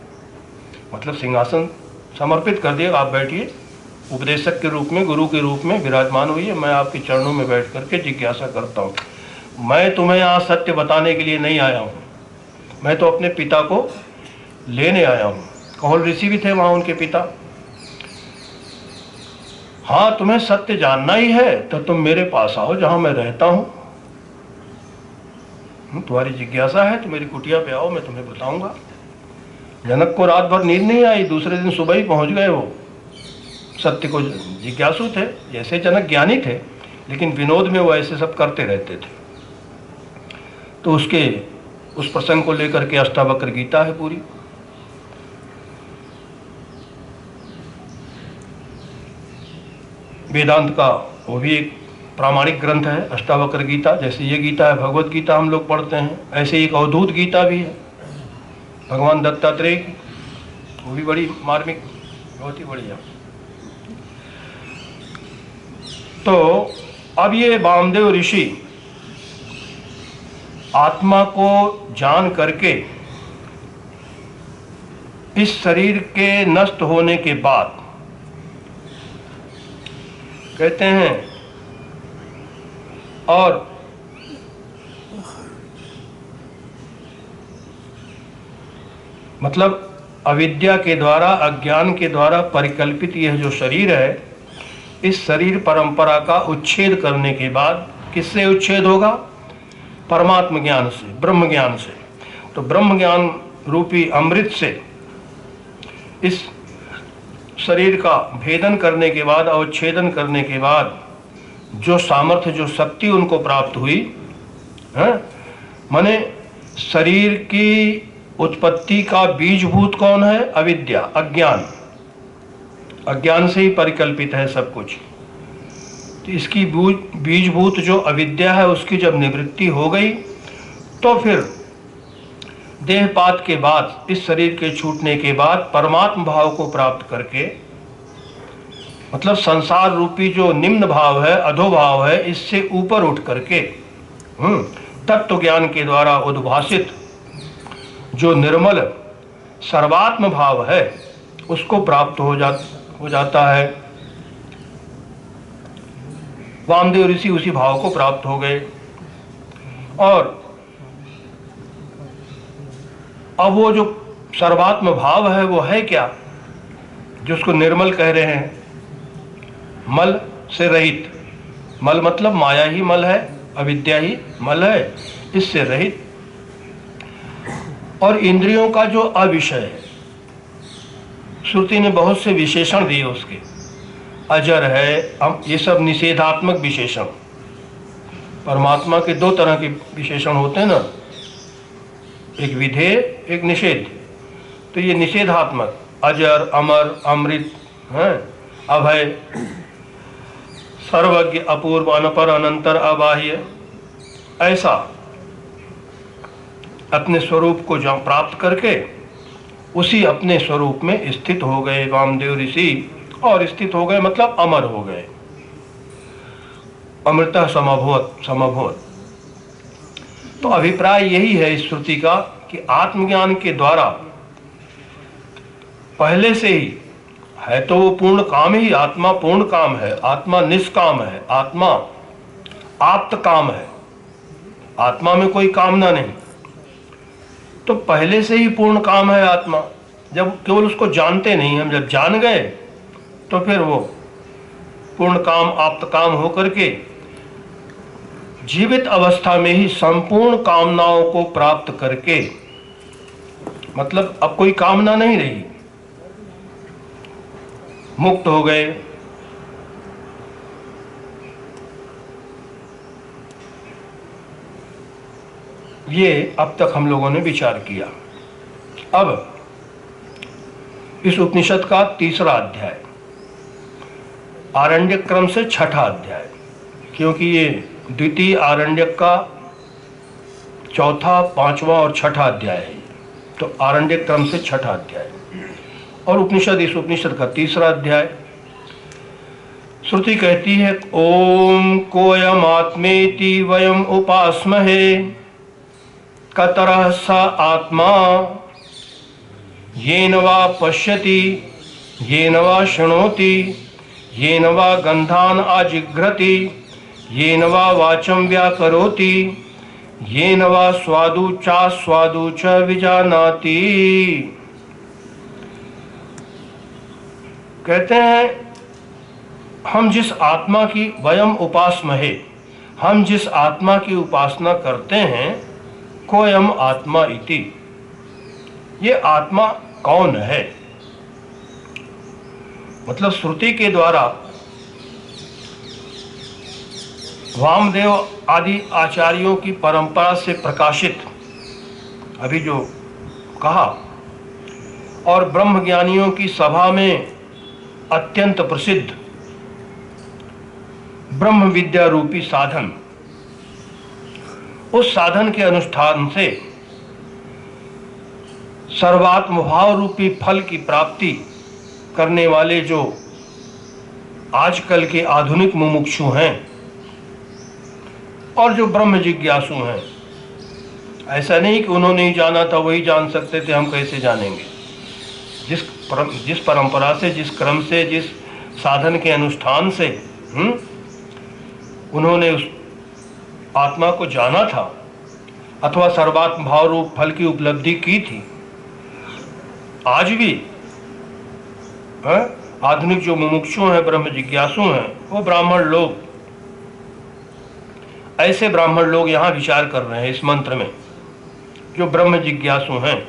मतलब सिंहासन समर्पित कर दिया, आप बैठिए, उपदेशक के रूप में, गुरु के रूप में विराजमान हुई, मैं आपके चरणों में बैठ करके जिज्ञासा करता हूँ। मैं तुम्हें यहाँ सत्य बताने के लिए नहीं आया हूँ, मैं तो अपने पिता को लेने आया हूँ। कौल ऋषि भी थे वहाँ, उनके पिता। हाँ तुम्हें सत्य जानना ही है तो तुम मेरे पास आओ जहाँ मैं रहता हूँ। तुम्हारी जिज्ञासा है तो मेरी कुटिया पे आओ, मैं तुम्हें बताऊंगा। जनक को रात भर नींद नहीं आई, दूसरे दिन सुबह ही पहुँच गए। वो सत्य को जिज्ञासु थे, जैसे जनक ज्ञानी थे, लेकिन विनोद में वो ऐसे सब करते रहते थे। तो उस प्रसंग को लेकर के अष्टावक्र गीता है पूरी। वेदांत का वो भी एक प्रामाणिक ग्रंथ है अष्टावक्र गीता। जैसे ये गीता है, भगवत गीता हम लोग पढ़ते हैं, ऐसे एक अवधूत गीता भी है भगवान दत्तात्रेय की, वो भी बड़ी मार्मिक, बहुत ही बढ़िया। तो अब ये वामदेव ऋषि आत्मा को जान करके इस शरीर के नष्ट होने के बाद कहते हैं, और मतलब अविद्या के द्वारा, अज्ञान के द्वारा परिकल्पित यह जो शरीर है, इस शरीर परंपरा का उच्छेद करने के बाद किससे उच्छेद होगा? परमात्म ज्ञान से, ब्रह्म ज्ञान से। तो ब्रह्म ज्ञान रूपी अमृत से इस शरीर का भेदन करने के बाद, अवच्छेदन करने के बाद जो सामर्थ्य, जो शक्ति उनको प्राप्त हुई है, माने शरीर की उत्पत्ति का बीजभूत कौन है? अविद्या, अज्ञान। अज्ञान से ही परिकल्पित है सब कुछ। तो इसकी बीजभूत जो अविद्या है, उसकी जब निवृत्ति हो गई तो फिर देहपात के बाद, इस शरीर के छूटने के बाद परमात्म भाव को प्राप्त करके, मतलब संसार रूपी जो निम्न भाव है, अधोभाव है, इससे ऊपर उठ करके तत्व ज्ञान के द्वारा उद्भासित जो निर्मल सर्वात्म भाव है, उसको प्राप्त हो जाता है। वामदेव ऋषि उसी भाव को प्राप्त हो गए। और अब वो जो सर्वात्म भाव है वो है क्या? जिसको निर्मल कह रहे हैं, मल से रहित। मल मतलब माया ही मल है, अविद्या ही मल है, इससे रहित। और इंद्रियों का जो अविषय है, श्रुति ने बहुत से विशेषण दिए उसके, अजर है, ये सब निषेधात्मक विशेषण। परमात्मा के दो तरह के विशेषण होते हैं ना, एक विधेय, एक निषेध। तो ये निषेधात्मक, अजर, अमर, अमृत है, अभय, सर्वज्ञ, अपूर्व, अनपर, अनंतर, अबाह्य, ऐसा अपने स्वरूप को जहाँ प्राप्त करके उसी अपने स्वरूप में स्थित हो गए वामदेव ऋषि। और स्थित हो गए मतलब अमर हो गए, अमृतः समभूत। तो अभिप्राय यही है इस श्रुति का कि आत्मज्ञान के द्वारा पहले से ही है, तो वो पूर्ण काम ही, आत्मा पूर्ण काम है, आत्मा निष्काम है, आत्मा आप्त काम है, आत्मा में कोई कामना नहीं। तो पहले से ही पूर्ण काम है आत्मा, जब केवल उसको जानते नहीं, हम जब जान गए तो फिर वो पूर्ण काम, आप्त काम होकर के जीवित अवस्था में ही संपूर्ण कामनाओं को प्राप्त करके, मतलब अब कोई कामना नहीं रही, मुक्त हो गए। ये अब तक हम लोगों ने विचार किया। अब इस उपनिषद का तीसरा अध्याय, आरण्यक क्रम से छठा अध्याय, क्योंकि ये द्वितीय आरण्यक का चौथा, पांचवा और छठा अध्याय है, तो आरण्यक क्रम से छठा अध्याय। और उपनिषद, इस उपनिषद का तीसरा अध्याय। श्रुति कहती है, ओम कोयम आत्मेति वयम उपास्महे कतरः स आत्मा येन वा पश्यति येन वा शृणोति येन वा गन्धान् आजिघ्रति येन वा वाचं व्याकरोति येन वा स्वादु च विजानाति। कहते हैं, हम जिस आत्मा की वयम उपासमहे, हम जिस आत्मा की उपासना करते हैं, कोयम आत्मा इति, ये आत्मा कौन है? मतलब श्रुति के द्वारा वामदेव आदि आचार्यों की परंपरा से प्रकाशित अभी जो कहा, और ब्रह्मज्ञानियों की सभा में अत्यंत प्रसिद्ध ब्रह्म विद्या रूपी साधन, उस साधन के अनुष्ठान से सर्वात्म भाव रूपी फल की प्राप्ति करने वाले जो आजकल के आधुनिक मुमुक्षु हैं और जो ब्रह्म जिज्ञासु हैं, ऐसा नहीं कि उन्होंने ही जाना था वही जान सकते थे, हम कैसे जानेंगे। जिस परंपरा से, जिस क्रम से, जिस साधन के अनुष्ठान से उन्होंने उस आत्मा को जाना था अथवा सर्वात्म भाव रूप फल की उपलब्धि की थी, आज भी आधुनिक जो मुमुक्षु हैं, ब्रह्म जिज्ञासु हैं, वो ब्राह्मण लोग, ऐसे ब्राह्मण लोग यहाँ विचार कर रहे हैं इस मंत्र में, जो ब्रह्म जिज्ञासु हैं।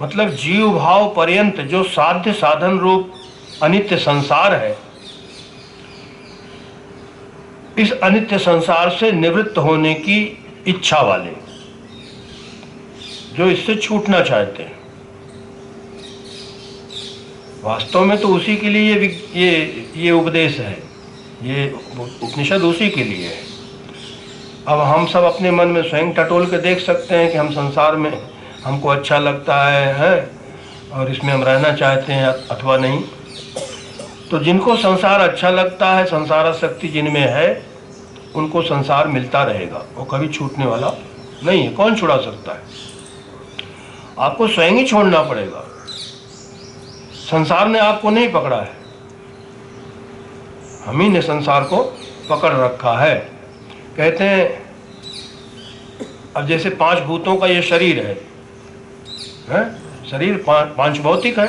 मतलब जीव भाव पर्यंत जो साध्य साधन रूप अनित्य संसार है, इस अनित्य संसार से निवृत्त होने की इच्छा वाले, जो इससे छूटना चाहते हैं। वास्तव में तो उसी के लिए ये उपदेश है, ये उपनिषद उसी के लिए है। अब हम सब अपने मन में स्वयं टटोल के देख सकते हैं कि हम संसार में हमको अच्छा लगता है और इसमें हम रहना चाहते हैं अथवा नहीं। तो जिनको संसार अच्छा लगता है, संसार शक्ति जिनमें है, उनको संसार मिलता रहेगा, वो कभी छूटने वाला नहीं है। कौन छुड़ा सकता है? आपको स्वयं ही छोड़ना पड़ेगा। संसार ने आपको नहीं पकड़ा है, हम ही ने संसार को पकड़ रखा है। कहते हैं अब जैसे 5 भूतों का ये शरीर है? शरीर 5 भौतिक है,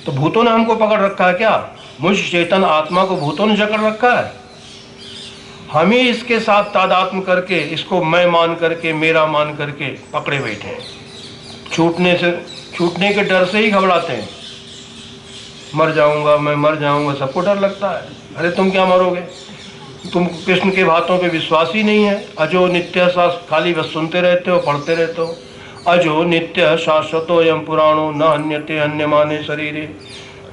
तो भूतों ने हमको पकड़ रखा है क्या? मुझ चेतन आत्मा को भूतों ने जकड़ रखा है। हम ही इसके साथ तादात्म्य करके, इसको मैं मान करके, मेरा मान करके पकड़े बैठे हैं। छूटने के डर से ही घबराते हैं। मर जाऊंगा, मैं मर जाऊंगा, सबको डर लगता है। अरे तुम क्या मरोगे? तुम कृष्ण के बातों पे विश्वास ही नहीं है। अजो नित्य शास्त्र खाली बस सुनते रहते हो, पढ़ते रहते हो। अजो नित्य शाश्वतो यम पुराणो न अन्यते अन्यमाने शरीरे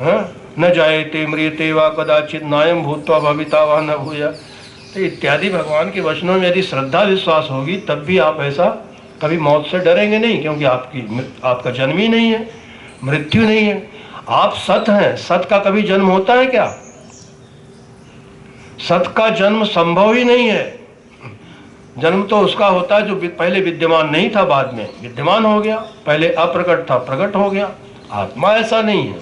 न जायते म्रियते वा कदाचित नायम भूत्वा भविता वा न भूया। तो इत्यादि भगवान के वचनों में यदि श्रद्धा विश्वास होगी, तब भी आप ऐसा कभी मौत से डरेंगे नहीं, क्योंकि आपका जन्म ही नहीं है, मृत्यु नहीं है। आप सत हैं। सत का कभी जन्म होता है क्या? सत का जन्म संभव ही नहीं है। जन्म तो उसका होता है जो पहले विद्यमान नहीं था, बाद में विद्यमान हो गया। पहले अप्रकट था, प्रकट हो गया। आत्मा ऐसा नहीं है,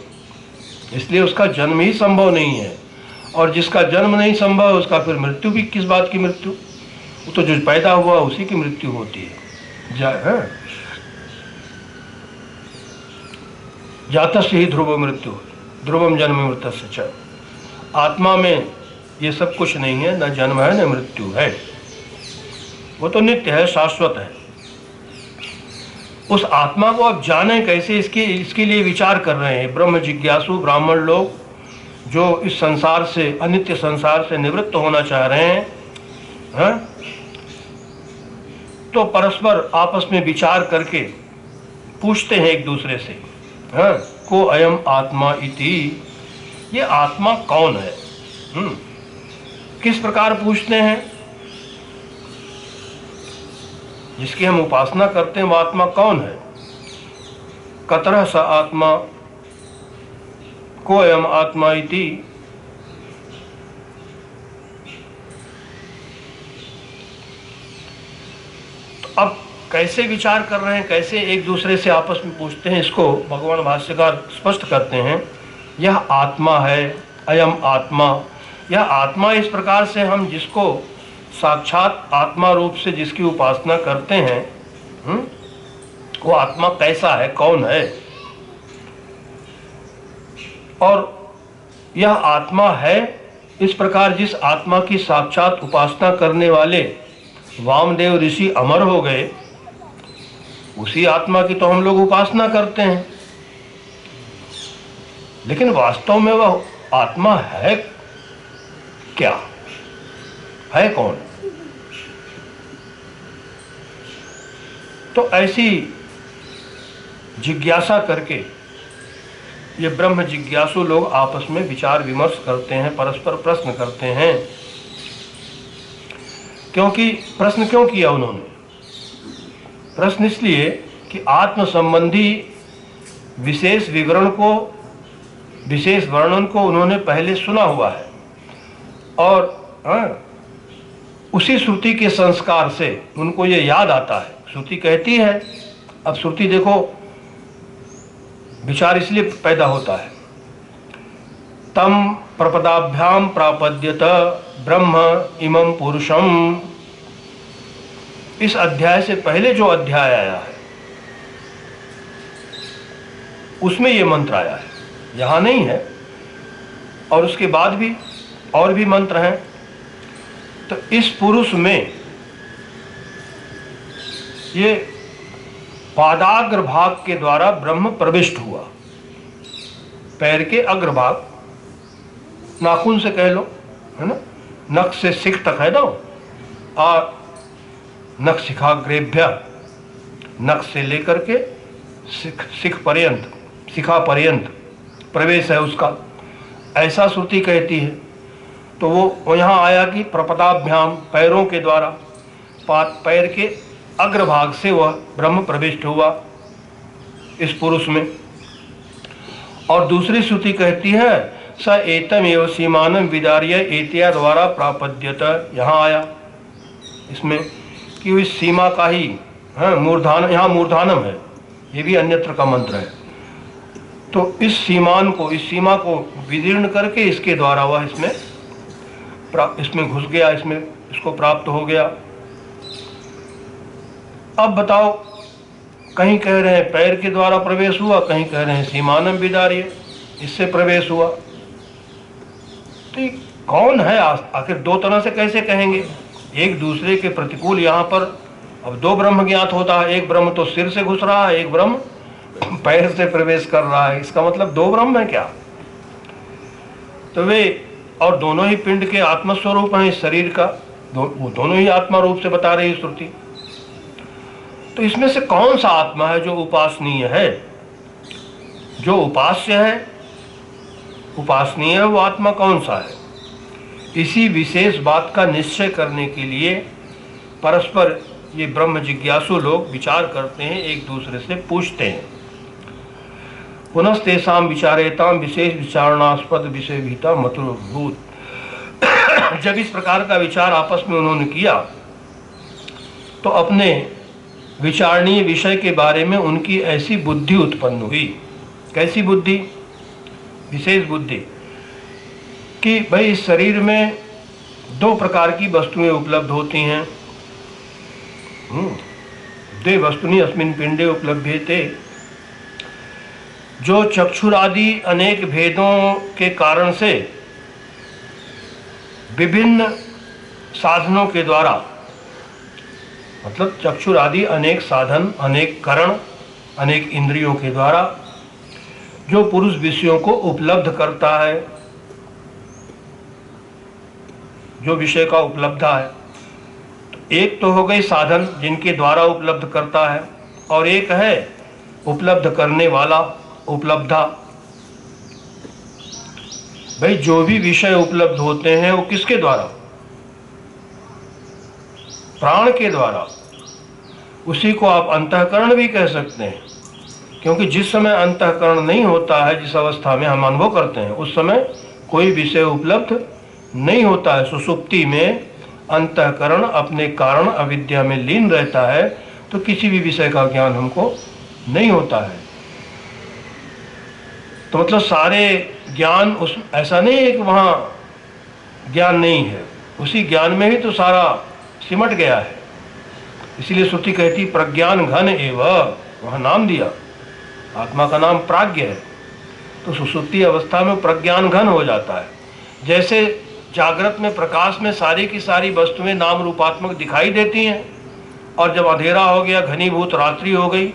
इसलिए उसका जन्म ही संभव नहीं है। और जिसका जन्म नहीं संभव, उसका फिर मृत्यु भी किस बात की मृत्यु? वो तो जो पैदा हुआ उसी की मृत्यु होती है। जातस्य ही ध्रुव मृत्यु ध्रुवम जन्म मृतस्य च। आत्मा में ये सब कुछ नहीं है, न जन्म है न मृत्यु है। वो तो नित्य है, शाश्वत है। उस आत्मा को आप जाने कैसे, इसके लिए विचार कर रहे हैं ब्रह्म जिज्ञासु ब्राह्मण लोग, जो इस संसार से, अनित्य संसार से निवृत्त होना चाह रहे हैं। तो परस्पर आपस में विचार करके पूछते हैं एक दूसरे से, को अयम आत्मा इति, ये आत्मा कौन है? किस प्रकार पूछते हैं? जिसकी हम उपासना करते हैं वो आत्मा कौन है? कतरह स आत्मा को अयम आत्मा इति। तो अब कैसे विचार कर रहे हैं, कैसे एक दूसरे से आपस में पूछते हैं, इसको भगवान भाष्यकार स्पष्ट करते हैं। यह आत्मा है, अयम आत्मा। यह आत्मा इस प्रकार से हम जिसको साक्षात आत्मा रूप से जिसकी उपासना करते हैं, वो आत्मा कैसा है, कौन है? और यह आत्मा है इस प्रकार जिस आत्मा की साक्षात उपासना करने वाले वामदेव ऋषि अमर हो गए, उसी आत्मा की तो हम लोग उपासना करते हैं। लेकिन वास्तव में वह आत्मा है क्या, है कौन? तो ऐसी जिज्ञासा करके ये ब्रह्म जिज्ञासु लोग आपस में विचार विमर्श करते हैं, परस्पर प्रश्न करते हैं। क्योंकि प्रश्न क्यों किया उन्होंने? प्रश्न इसलिए कि आत्म संबंधी विशेष विवरण को, विशेष वर्णन को उन्होंने पहले सुना हुआ है, और उसी श्रुति के संस्कार से उनको ये याद आता है। श्रुति कहती है, अब श्रुति देखो, विचार इसलिए पैदा होता है, तम प्रपदाभ्याम प्रापद्यत ब्रह्म इमं पुरुषम। इस अध्याय से पहले जो अध्याय आया है उसमें ये मंत्र आया है, यहाँ नहीं है। और उसके बाद भी और भी मंत्र हैं। तो इस पुरुष में ये पादाग्र भाग के द्वारा ब्रह्म प्रविष्ट हुआ। पैर के अग्रभाग, नाखून से कह लो, है ना, नख से शिख तक है ना, और नख शिखाग्रेभ्य, नख से लेकर के शिख पर्यंत, शिखा पर्यंत प्रवेश है उसका, ऐसा श्रुति कहती है। तो वो यहाँ आया कि प्रपदाभ्याम, पैरों के द्वारा, पैर के अग्रभाग से वह ब्रह्म प्रविष्ट हुआ इस पुरुष में। और दूसरी श्रुति कहती है स एतम एव सीमानम विदार्य एतिया द्वारा प्रापद्यत, यहाँ आया इसमें कि इस सीमा का ही, हाँ, मूर्धान, यहाँ मूर्धानम है, ये भी अन्यत्र का मंत्र है। तो इस सीमा को विदीर्ण करके इसके द्वारा वह इसमें घुस गया, इसमें इसको प्राप्त हो गया। अब बताओ, कहीं कह रहे हैं पैर के द्वारा प्रवेश हुआ, कहीं कह रहे हैं सीमानम विदार्य, इससे प्रवेश हुआ। तो कौन है आखिर? दो तरह से कैसे कहेंगे? एक दूसरे के प्रतिकूल यहाँ पर अब दो ब्रह्म ज्ञात होता है, एक ब्रह्म तो सिर से घुस रहा है, एक ब्रह्म पैर से प्रवेश कर रहा है। इसका मतलब दो ब्रह्म है क्या? तो वे, और दोनों ही पिंड के आत्मस्वरूप हैं इस शरीर का, वो दोनों ही आत्मा रूप से बता रही श्रुति। तो इसमें से कौन सा आत्मा है जो उपासनीय है? जो उपास्य है, उपासनीय है, वो आत्मा कौन सा है? इसी विशेष बात का निश्चय करने के लिए परस्पर ये ब्रह्म जिज्ञासु लोग विचार करते हैं, एक दूसरे से पूछते हैं। पुनस्तेषां विचारेतां विशेष विचारणास्पद विषय भीता मतुर्भूत। जब इस प्रकार का विचार आपस में उन्होंने किया तो अपने विचारणीय विषय के बारे में उनकी ऐसी बुद्धि उत्पन्न हुई। कैसी बुद्धि? विशेष बुद्धि, कि भाई इस शरीर में दो प्रकार की वस्तुएं उपलब्ध होती हैं। दे वस्तुनि अस्मिन् पिंडे उपलभ्यते, जो चक्षुरादि अनेक भेदों के कारण से विभिन्न साधनों के द्वारा, मतलब चक्षुरादि अनेक साधन, अनेक करण, अनेक इंद्रियों के द्वारा जो पुरुष विषयों को उपलब्ध करता है, जो विषय का उपलब्धा है। तो एक तो हो गई साधन जिनके द्वारा उपलब्ध करता है, और एक है उपलब्ध करने वाला, उपलब्धा। भाई जो भी विषय उपलब्ध होते हैं वो किसके द्वारा? प्राण के द्वारा। उसी को आप अंतःकरण भी कह सकते हैं, क्योंकि जिस समय अंतःकरण नहीं होता है, जिस अवस्था में हम अनुभव करते हैं, उस समय कोई विषय उपलब्ध नहीं होता है। सुषुप्ति में अंतःकरण अपने कारण अविद्या में लीन रहता है, तो किसी भी विषय का ज्ञान हमको नहीं होता है। तो मतलब सारे ज्ञान उस, ऐसा नहीं है कि वहाँ ज्ञान नहीं है, उसी ज्ञान में ही तो सारा सिमट गया है। इसीलिए श्रुति कहती प्रज्ञान घन एव, वहाँ नाम दिया, आत्मा का नाम प्राज्ञ है। तो सुषुप्ति अवस्था में प्रज्ञान घन हो जाता है। जैसे जागृत में प्रकाश में सारी की सारी वस्तुएं नाम रूपात्मक दिखाई देती हैं, और जब अंधेरा हो गया, घनीभूत रात्रि हो गई,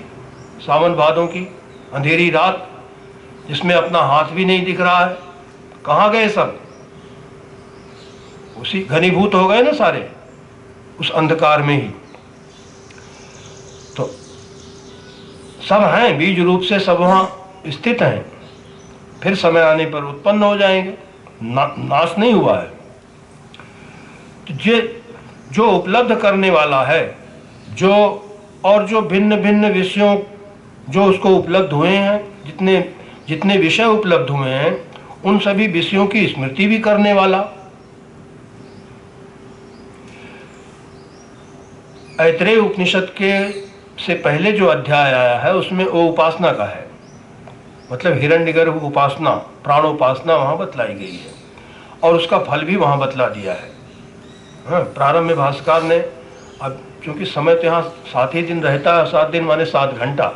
सावन भादों की अंधेरी रात, जिसमें अपना हाथ भी नहीं दिख रहा है, कहाँ गए सब? उसी घनीभूत हो गए ना सारे, उस अंधकार में ही। तो सब हैं, बीज रूप से सब वहाँ स्थित हैं, फिर समय आने पर उत्पन्न हो जाएंगे, नाश नहीं हुआ है। तो जो उपलब्ध करने वाला है, जो और जो भिन्न भिन्न विषयों जो उसको उपलब्ध हुए हैं, जितने विषय उपलब्ध हुए हैं, उन सभी विषयों की स्मृति भी करने वाला। ऐतरेय उपनिषद के से पहले जो अध्याय आया है उसमें वो उपासना का है, मतलब हिरण्यगर्भ उपासना, प्राणोपासना वहाँ बतलाई गई है, और उसका फल भी वहाँ बतला दिया है। हाँ, प्रारंभ में भास्कर ने, अब चूँकि समय तो यहाँ 7 ही दिन रहता है, 7 दिन माने 7 घंटा,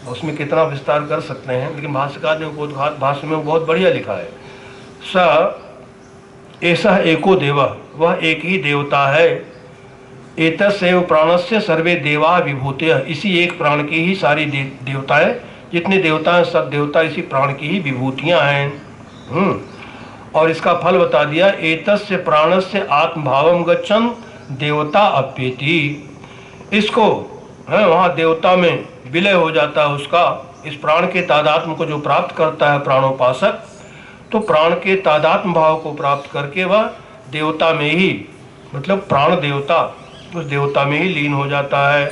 उसमें कितना विस्तार कर सकते हैं, लेकिन भाष्यकार ने उपोद्घात भाष्य में बहुत बढ़िया लिखा है। स ऐसा एको देव, वह एक ही देवता है। एतस्यैव प्राणस्य सर्वे देवा विभूतयः, इसी एक प्राण की ही सारी देवताएं, जितने देवता हैं सब देवता इसी प्राण की ही विभूतियां हैं। और इसका फल बता दिया, एतस्य प्राणस्य आत्मभावम गच्छन् देवता अप्येति। इसको वहाँ देवता में विलय हो जाता है उसका, इस प्राण के तादात्म्य को जो प्राप्त करता है प्राणोपासक, तो प्राण के तादात्म्य भाव को प्राप्त करके वह देवता में ही, मतलब प्राण देवता, उस देवता में ही लीन हो जाता है।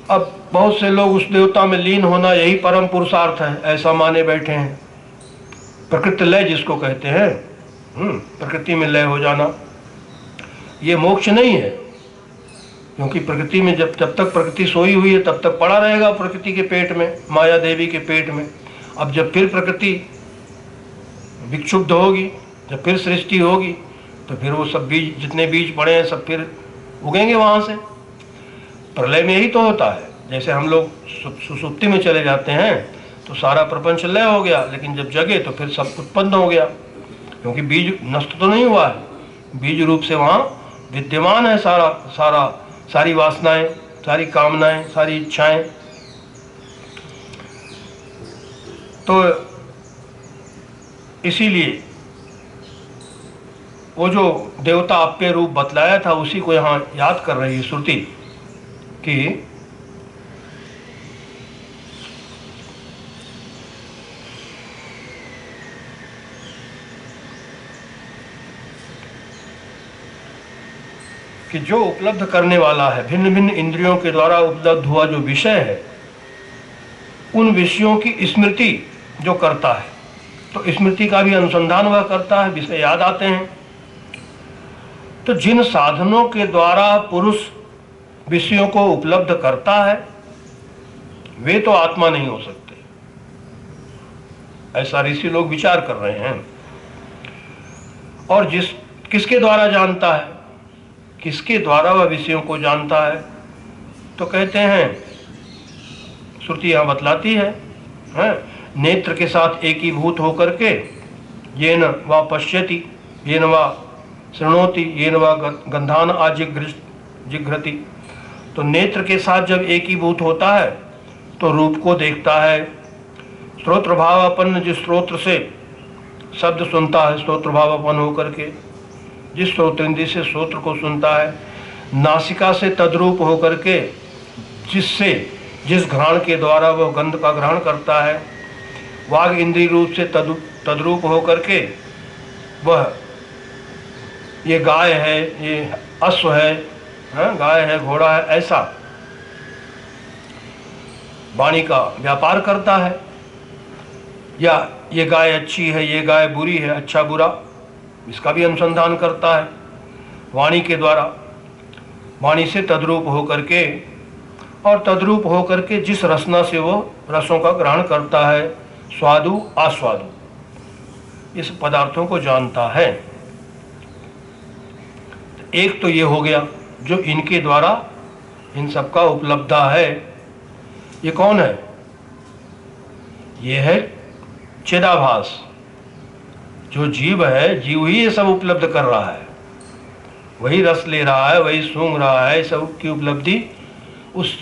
अब बहुत से लोग उस देवता में लीन होना यही परम पुरुषार्थ है, ऐसा माने बैठे हैं। प्रकृति लय जिसको कहते हैं, प्रकृति में लय हो जाना, ये मोक्ष नहीं है। क्योंकि प्रकृति में जब तक प्रकृति सोई हुई है तब तक पड़ा रहेगा प्रकृति के पेट में, माया देवी के पेट में। अब जब फिर प्रकृति विक्षुब्ध होगी, जब फिर सृष्टि होगी, तो फिर वो सब बीज, जितने बीज पड़े हैं सब फिर उगेंगे वहाँ से। प्रलय में यही तो होता है। जैसे हम लोग सुसुप्ति में चले जाते हैं तो सारा प्रपंच लय हो गया, लेकिन जब जगे तो फिर सब उत्पन्न हो गया, क्योंकि बीज नष्ट तो नहीं हुआ है, बीज रूप से वहाँ विद्यमान है सारी वासनाएं, सारी कामनाएं, सारी इच्छाएं। तो इसीलिए वो जो देवता अप्य रूप बतलाया था उसी को यहाँ याद कर रही है श्रुति कि जो उपलब्ध करने वाला है, भिन्न भिन्न इंद्रियों के द्वारा उपलब्ध हुआ जो विषय है, उन विषयों की स्मृति जो करता है, तो स्मृति का भी अनुसंधान वह करता है, विषय याद आते हैं। तो जिन साधनों के द्वारा पुरुष विषयों को उपलब्ध करता है वे तो आत्मा नहीं हो सकते, ऐसा ऋषि लोग विचार कर रहे हैं। और किसके द्वारा जानता है, किसके द्वारा वह विषयों को जानता है, तो कहते हैं श्रुति यहाँ बतलाती है, नेत्र के साथ एकीभूत होकर के येन वा पश्यति, येन वा शृणोति, येन वा गंधान जिघ्रति। तो नेत्र के साथ जब एकीभूत होता है तो रूप को देखता है। श्रोत्र भावापन्न, जिस स्रोत्र से शब्द सुनता है, स्रोत्र भावापन्न होकर के जिस श्रोत्रेंद्रिय से स्रोत्र को सुनता है। नासिका से तद्रूप होकर के जिस घ्राण के द्वारा वह गंध का ग्रहण करता है। वाग इंद्रिय रूप से तद्रूप होकर के वह ये गाय है, ये अश्व है, गाय है, घोड़ा है, ऐसा वाणी का व्यापार करता है। या ये गाय अच्छी है, ये गाय बुरी है, अच्छा बुरा, इसका भी अनुसंधान करता है वाणी के द्वारा। वाणी से तद्रूप होकर के, और तद्रूप होकर के जिस रसना से वो रसों का ग्रहण करता है, स्वादु आस्वादु, इस पदार्थों को जानता है। एक तो ये हो गया जो इनके द्वारा इन सबका उपलब्धा है। ये कौन है? ये है चिदाभास। जो जीव है, जीव ही ये सब उपलब्ध कर रहा है, वही रस ले रहा है, वही सूंघ रहा है, सब की उपलब्धि उस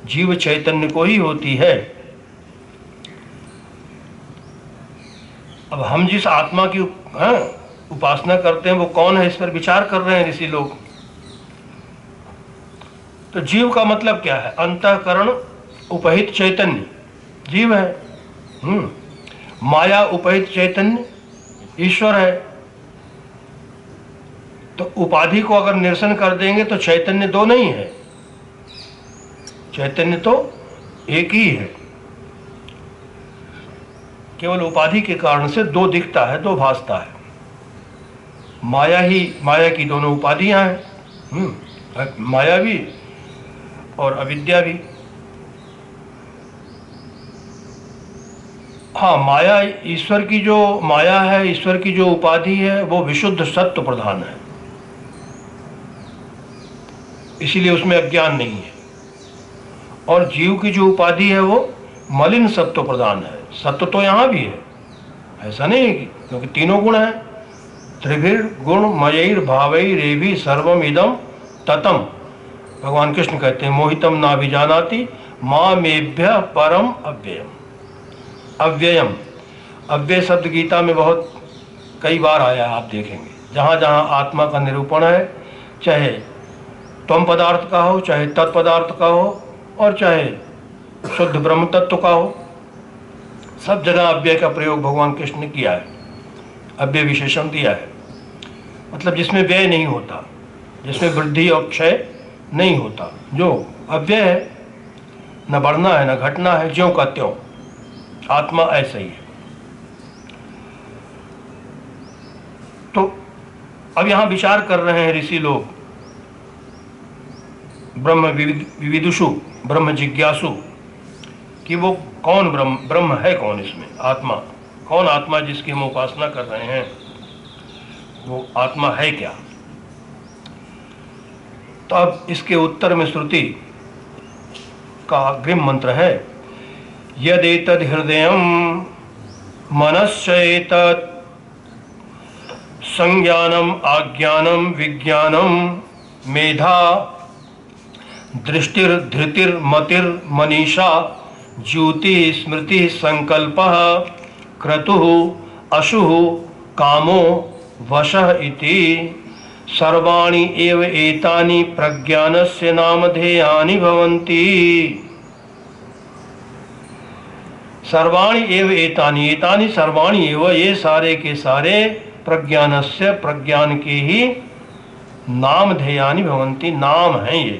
जीव चैतन्य को ही होती है। अब हम जिस आत्मा की उपासना करते हैं वो कौन है, इस पर विचार कर रहे हैं ऋषि लोग। तो जीव का मतलब क्या है? अंतःकरण उपहित चैतन्य जीव है। माया उपहित चैतन्य ईश्वर है। तो उपाधि को अगर निरसन कर देंगे तो चैतन्य दो नहीं है, चैतन्य तो एक ही है। केवल उपाधि के कारण से दो दिखता है, दो भासता है। माया की दोनों उपाधियां हैं, माया भी और अविद्या भी। हाँ, माया ईश्वर की जो माया है, ईश्वर की जो उपाधि है, वो विशुद्ध सत्व प्रधान है, इसीलिए उसमें अज्ञान नहीं है। और जीव की जो उपाधि है वो मलिन सत्व प्रधान है। सत्व तो यहाँ भी है, ऐसा नहीं है क्योंकि तीनों गुण हैं। त्रिभिर गुण मयैर भावैरेभि सर्वम इदम ततम। भगवान कृष्ण कहते हैं मोहितम नाभिजानाति मामेभ्य परम अव्ययम। अव्ययम, अव्यय शब्द गीता में बहुत कई बार आया है, आप देखेंगे। जहाँ जहाँ आत्मा का निरूपण है, चाहे त्वम पदार्थ का हो, चाहे तत्पदार्थ का हो, और चाहे शुद्ध ब्रह्म तत्व का हो, सब जगह अव्यय का प्रयोग भगवान कृष्ण ने किया है। अव्यय विशेषण दिया है, मतलब जिसमें व्यय नहीं होता, जिसमें वृद्धि और क्षय नहीं होता। जो अव्यय है, न बढ़ना है न घटना है, ज्यों का त्यों। आत्मा ऐसा ही है। तो अब यहाँ विचार कर रहे हैं ऋषि लोग, ब्रह्म विविदुषु, ब्रह्म जिज्ञासु, कि वो कौन ब्रह्म है, कौन इसमें आत्मा, कौन आत्मा जिसकी हम उपासना कर रहे हैं, वो आत्मा है क्या। तो अब इसके उत्तर में श्रुति का अग्रिम मंत्र है, यदेतद् हृदयं मनश्चैतत् संज्ञानम आज्ञानम विज्ञानम मेधा दृष्टिर्धृतिर्मतिर्मनीषा ज्योति स्मृति संकल्पः क्रतुः अशुः कामो वशः इति सर्वाणि एव एतानि प्रज्ञानस्य नामधेयानि भवन्ति। सर्वाणि एव एतानि, एतानि सर्वाणि एव, ये सारे के सारे प्रज्ञानस्य, प्रज्ञान के ही नामधेयानि भवन्ति, नाम हैं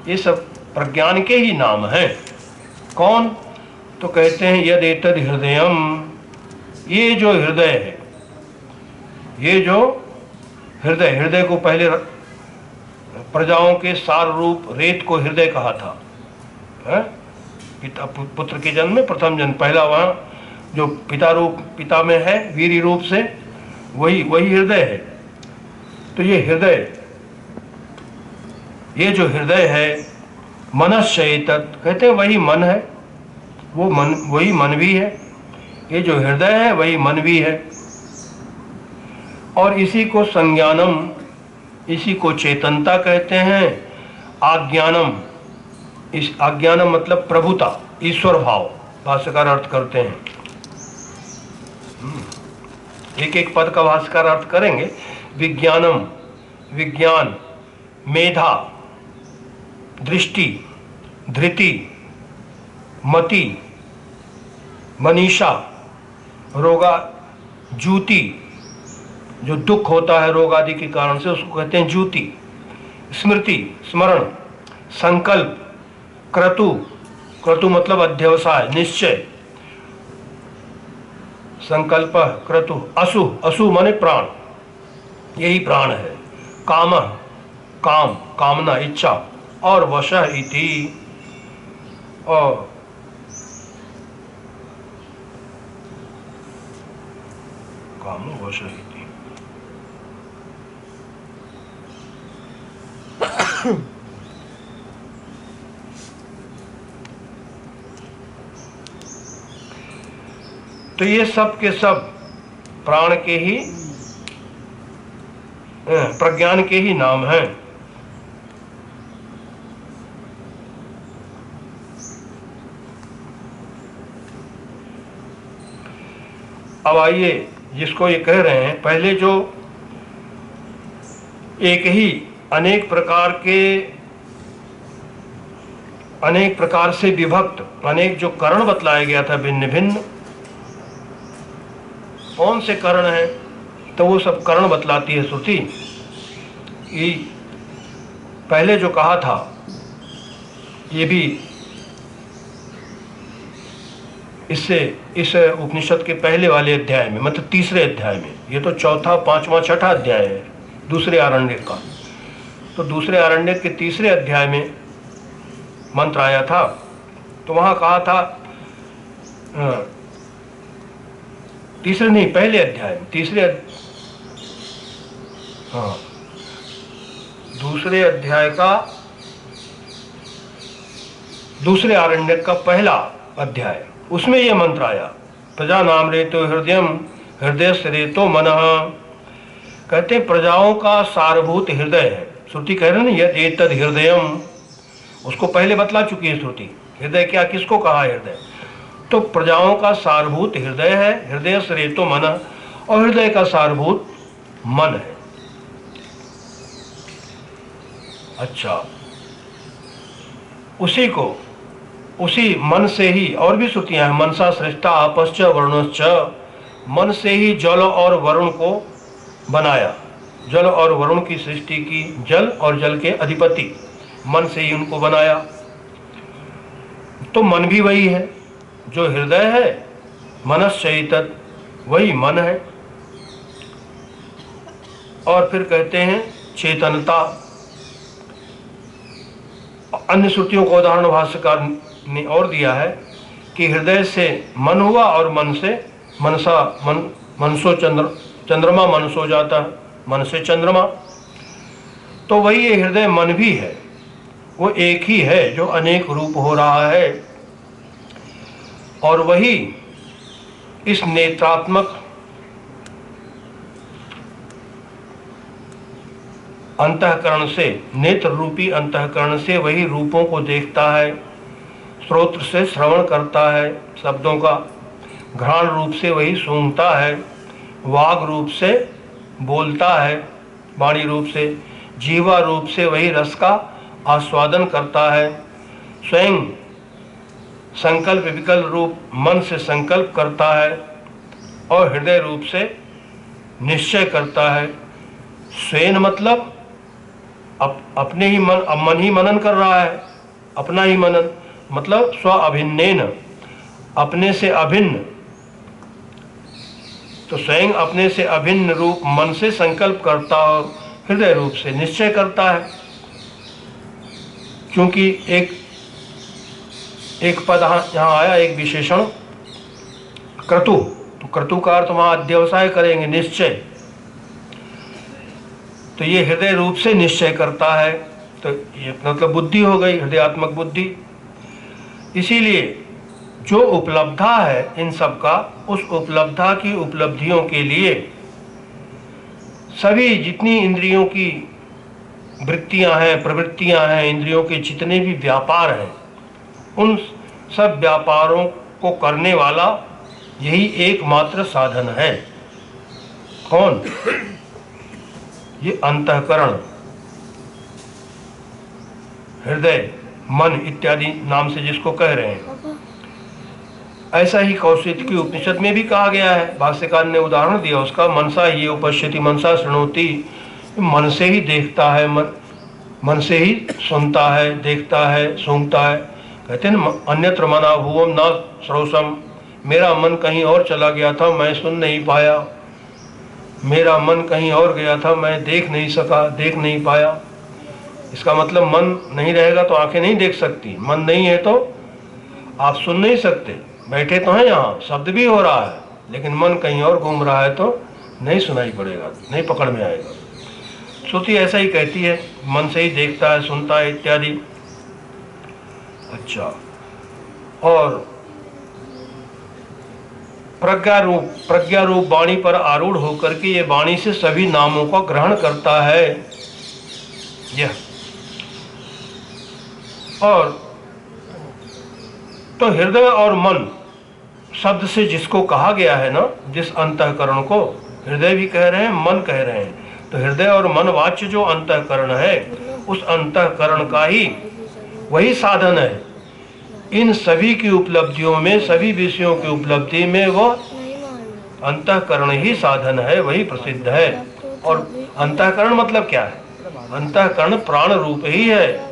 ये सब प्रज्ञान के ही नाम हैं। कौन? तो कहते हैं यद एतद् हृदयम, ये जो हृदय है, ये जो हृदय, हृदय को पहले प्रजाओं के सार रूप रेत को हृदय कहा था, है? पिता पुत्र के जन्म में प्रथम जन्म, पहला वहाँ जो पिता रूप, पिता में है वीर रूप से, वही हृदय है। तो ये हृदय, ये जो हृदय है, मनश्चैतत्, कहते हैं वही मन है, वो मन, वही मन भी है। ये जो हृदय है वही मन भी है, और इसी को संज्ञानम, इसी को चेतनता कहते हैं। आज्ञानम, इस आज्ञानम मतलब प्रभुता, ईश्वर भाव, भाष्यकार अर्थ करते हैं। एक एक पद का भाष्यकार अर्थ करेंगे। विज्ञानम, विज्ञान, मेधा, दृष्टि, धृति, मति, मनीषा, रोगा, ज्योति, जो दुख होता है रोग आदि के कारण से उसको कहते हैं ज्योति, स्मृति, स्मरण, संकल्प, क्रतु, क्रतु मतलब अध्यवसाय, निश्चय, संकल्प, क्रतु, असु, असु माने प्राण, यही प्राण है। काम, काम, कामना, इच्छा, और वशः इति, और काम वशः इति। तो ये सब के सब प्राण के ही, प्रज्ञान के ही नाम हैं। अब आइए जिसको ये कह रहे हैं, पहले जो एक ही अनेक प्रकार से विभक्त, अनेक जो करण बतलाया गया था भिन्न भिन्न, कौन से करण हैं, तो वो सब करण बतलाती है श्रुति। ये पहले जो कहा था, ये भी इससे, इस उपनिषद के पहले वाले अध्याय में, मतलब तीसरे अध्याय में, ये तो चौथा, पांचवा, छठा अध्याय है दूसरे आरण्यक का। तो दूसरे आरण्यक के तीसरे अध्याय में मंत्र आया था, तो वहाँ कहा था, तीसरे नहीं, पहले अध्याय में, दूसरे अध्याय का, दूसरे आरण्यक का पहला अध्याय, उसमें ये मंत्र आया, प्रजा नाम रेतो हृदयम हृदय से रेतो मनः। कहते हैं प्रजाओं का सारभूत हृदय है। श्रुति कह रहे ना यद एतद हृदयम, उसको पहले बतला चुकी है श्रुति। हृदय क्या, किसको कहा हृदय? तो प्रजाओं का सारभूत हृदय है, हृदय से रेतो मनः, और हृदय का सारभूत मन है। अच्छा, उसी को, उसी मन से ही और भी श्रुतियां हैं, मनसा सृष्टा आपश्च वरुणश्च, मन से ही जल और वरुण को बनाया, जल और वरुण की सृष्टि की, जल और जल के अधिपति मन से ही उनको बनाया। तो मन भी वही है जो हृदय है, मनश्चैतत, वही मन है। और फिर कहते हैं चेतनता। अन्य श्रुतियों का उदाहरण भाष्यकार ने और दिया है कि हृदय से मन हुआ और मन से मनसा, मनसो चंद्रमा मनसो जाता है, मन से चंद्रमा। तो वही ये हृदय मन भी है, वो एक ही है जो अनेक रूप हो रहा है। और वही इस नेत्रात्मक अंतःकरण से, नेत्र रूपी अंतःकरण से वही रूपों को देखता है, श्रोत्र से श्रवण करता है शब्दों का, घ्राण रूप से वही सूंघता है, वाग रूप से बोलता है, वाणी रूप से, जीवा रूप से वही रस का आस्वादन करता है, स्वयं संकल्प विकल्प रूप मन से संकल्प करता है, और हृदय रूप से निश्चय करता है। स्वयं मतलब अपने ही मन ही मनन कर रहा है, अपना ही मनन, मतलब स्व अभिन्नेन, अपने से अभिन्न। तो स्वयं अपने से अभिन्न रूप मन से संकल्प करता और हृदय रूप से निश्चय करता है। क्योंकि एक पद यहाँ आया, एक विशेषण क्रतु, तो क्रतु का अर्थ वहां अध्यवसाय करेंगे, निश्चय। तो ये हृदय रूप से निश्चय करता है, तो ये मतलब बुद्धि हो गई, हृदयात्मक बुद्धि। इसीलिए जो उपलब्धा है इन सब का, उस उपलब्धा की उपलब्धियों के लिए सभी जितनी इंद्रियों की वृत्तियां हैं, प्रवृत्तियां हैं, इंद्रियों के जितने भी व्यापार हैं, उन सब व्यापारों को करने वाला यही एकमात्र साधन है। कौन? ये अंतःकरण, हृदय, मन इत्यादि नाम से जिसको कह रहे हैं। ऐसा ही कौशिक की उपनिषद में भी कहा गया है, भाष्यकार ने उदाहरण दिया उसका, मनसा ये उपश्यति मनसा शृणोति, मन से ही देखता है, मन से ही सुनता है, देखता है, सूंघता है। कहते हैं अन्यत्र मना भुवम न श्रोषम, मेरा मन कहीं और चला गया था, मैं सुन नहीं पाया, मेरा मन कहीं और गया था, मैं देख नहीं सका, देख नहीं पाया। इसका मतलब मन नहीं रहेगा तो आंखें नहीं देख सकती, मन नहीं है तो आप सुन नहीं सकते। बैठे तो हैं यहाँ, शब्द भी हो रहा है, लेकिन मन कहीं और घूम रहा है तो नहीं सुनाई पड़ेगा, नहीं पकड़ में आएगा। श्रुति ऐसा ही कहती है, मन से ही देखता है, सुनता है इत्यादि। अच्छा, और प्रज्ञा रूप वाणी पर आरूढ़ होकर के ये वाणी से सभी नामों का ग्रहण करता है यह। और तो हृदय और मन शब्द से जिसको कहा गया है ना, जिस अंतःकरण को हृदय भी कह रहे हैं, मन कह रहे हैं, तो हृदय और मन वाच्य जो अंतःकरण है, उस अंतःकरण का ही वही साधन है। इन सभी की उपलब्धियों में, सभी विषयों की उपलब्धि में वो अंतःकरण ही साधन है, वही प्रसिद्ध है। और अंतःकरण मतलब क्या है? अंतःकरण प्राण रूप ही है।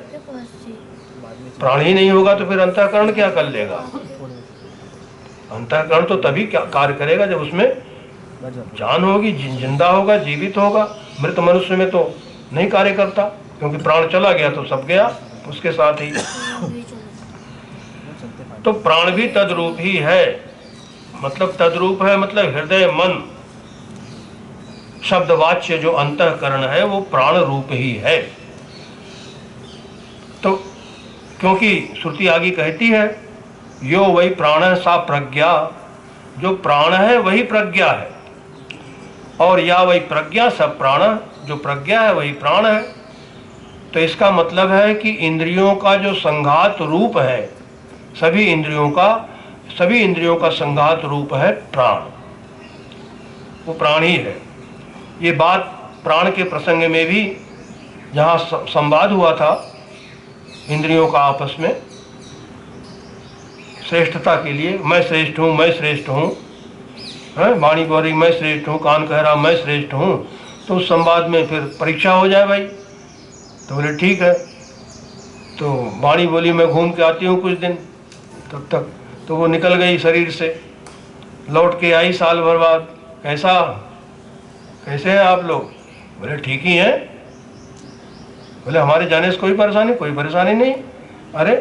प्राण ही नहीं होगा तो फिर अंतःकरण क्या कर लेगा? अंतःकरण तो तभी क्या कार्य करेगा जब उसमें जान होगी, जिंदा होगा, जीवित होगा। मृत मनुष्य में तो नहीं कार्य करता, क्योंकि प्राण चला गया तो सब गया उसके साथ ही। तो प्राण भी तद्रूप ही है, मतलब तद्रूप है, मतलब हृदय मन शब्दवाच्य जो अंतःकरण है वो प्राण रूप ही है। तो क्योंकि श्रुति आगे कहती है यो वही प्राण है सा प्रज्ञा, जो प्राण है वही प्रज्ञा है, और या वही प्रज्ञा सब प्राण, जो प्रज्ञा है वही प्राण है। तो इसका मतलब है कि इंद्रियों का जो संघात रूप है, सभी इंद्रियों का संघात रूप है प्राण, वो प्राण ही है। ये बात प्राण के प्रसंग में भी जहाँ संवाद हुआ था इंद्रियों का आपस में श्रेष्ठता के लिए, मैं श्रेष्ठ हूँ, मैं श्रेष्ठ हूँ, वाणी बोल रही मैं श्रेष्ठ हूँ, कान कह रहा मैं श्रेष्ठ हूँ, तो उस संवाद में फिर परीक्षा हो जाए भाई। तो बोले ठीक है। तो वाणी बोली मैं घूम के आती हूँ कुछ दिन, तब तक तो वो निकल गई शरीर से, लौट के आई साल भर बाद। कैसे हैं आप लोग? बोले ठीक ही हैं। बोले हमारे जाने से कोई परेशानी नहीं। अरे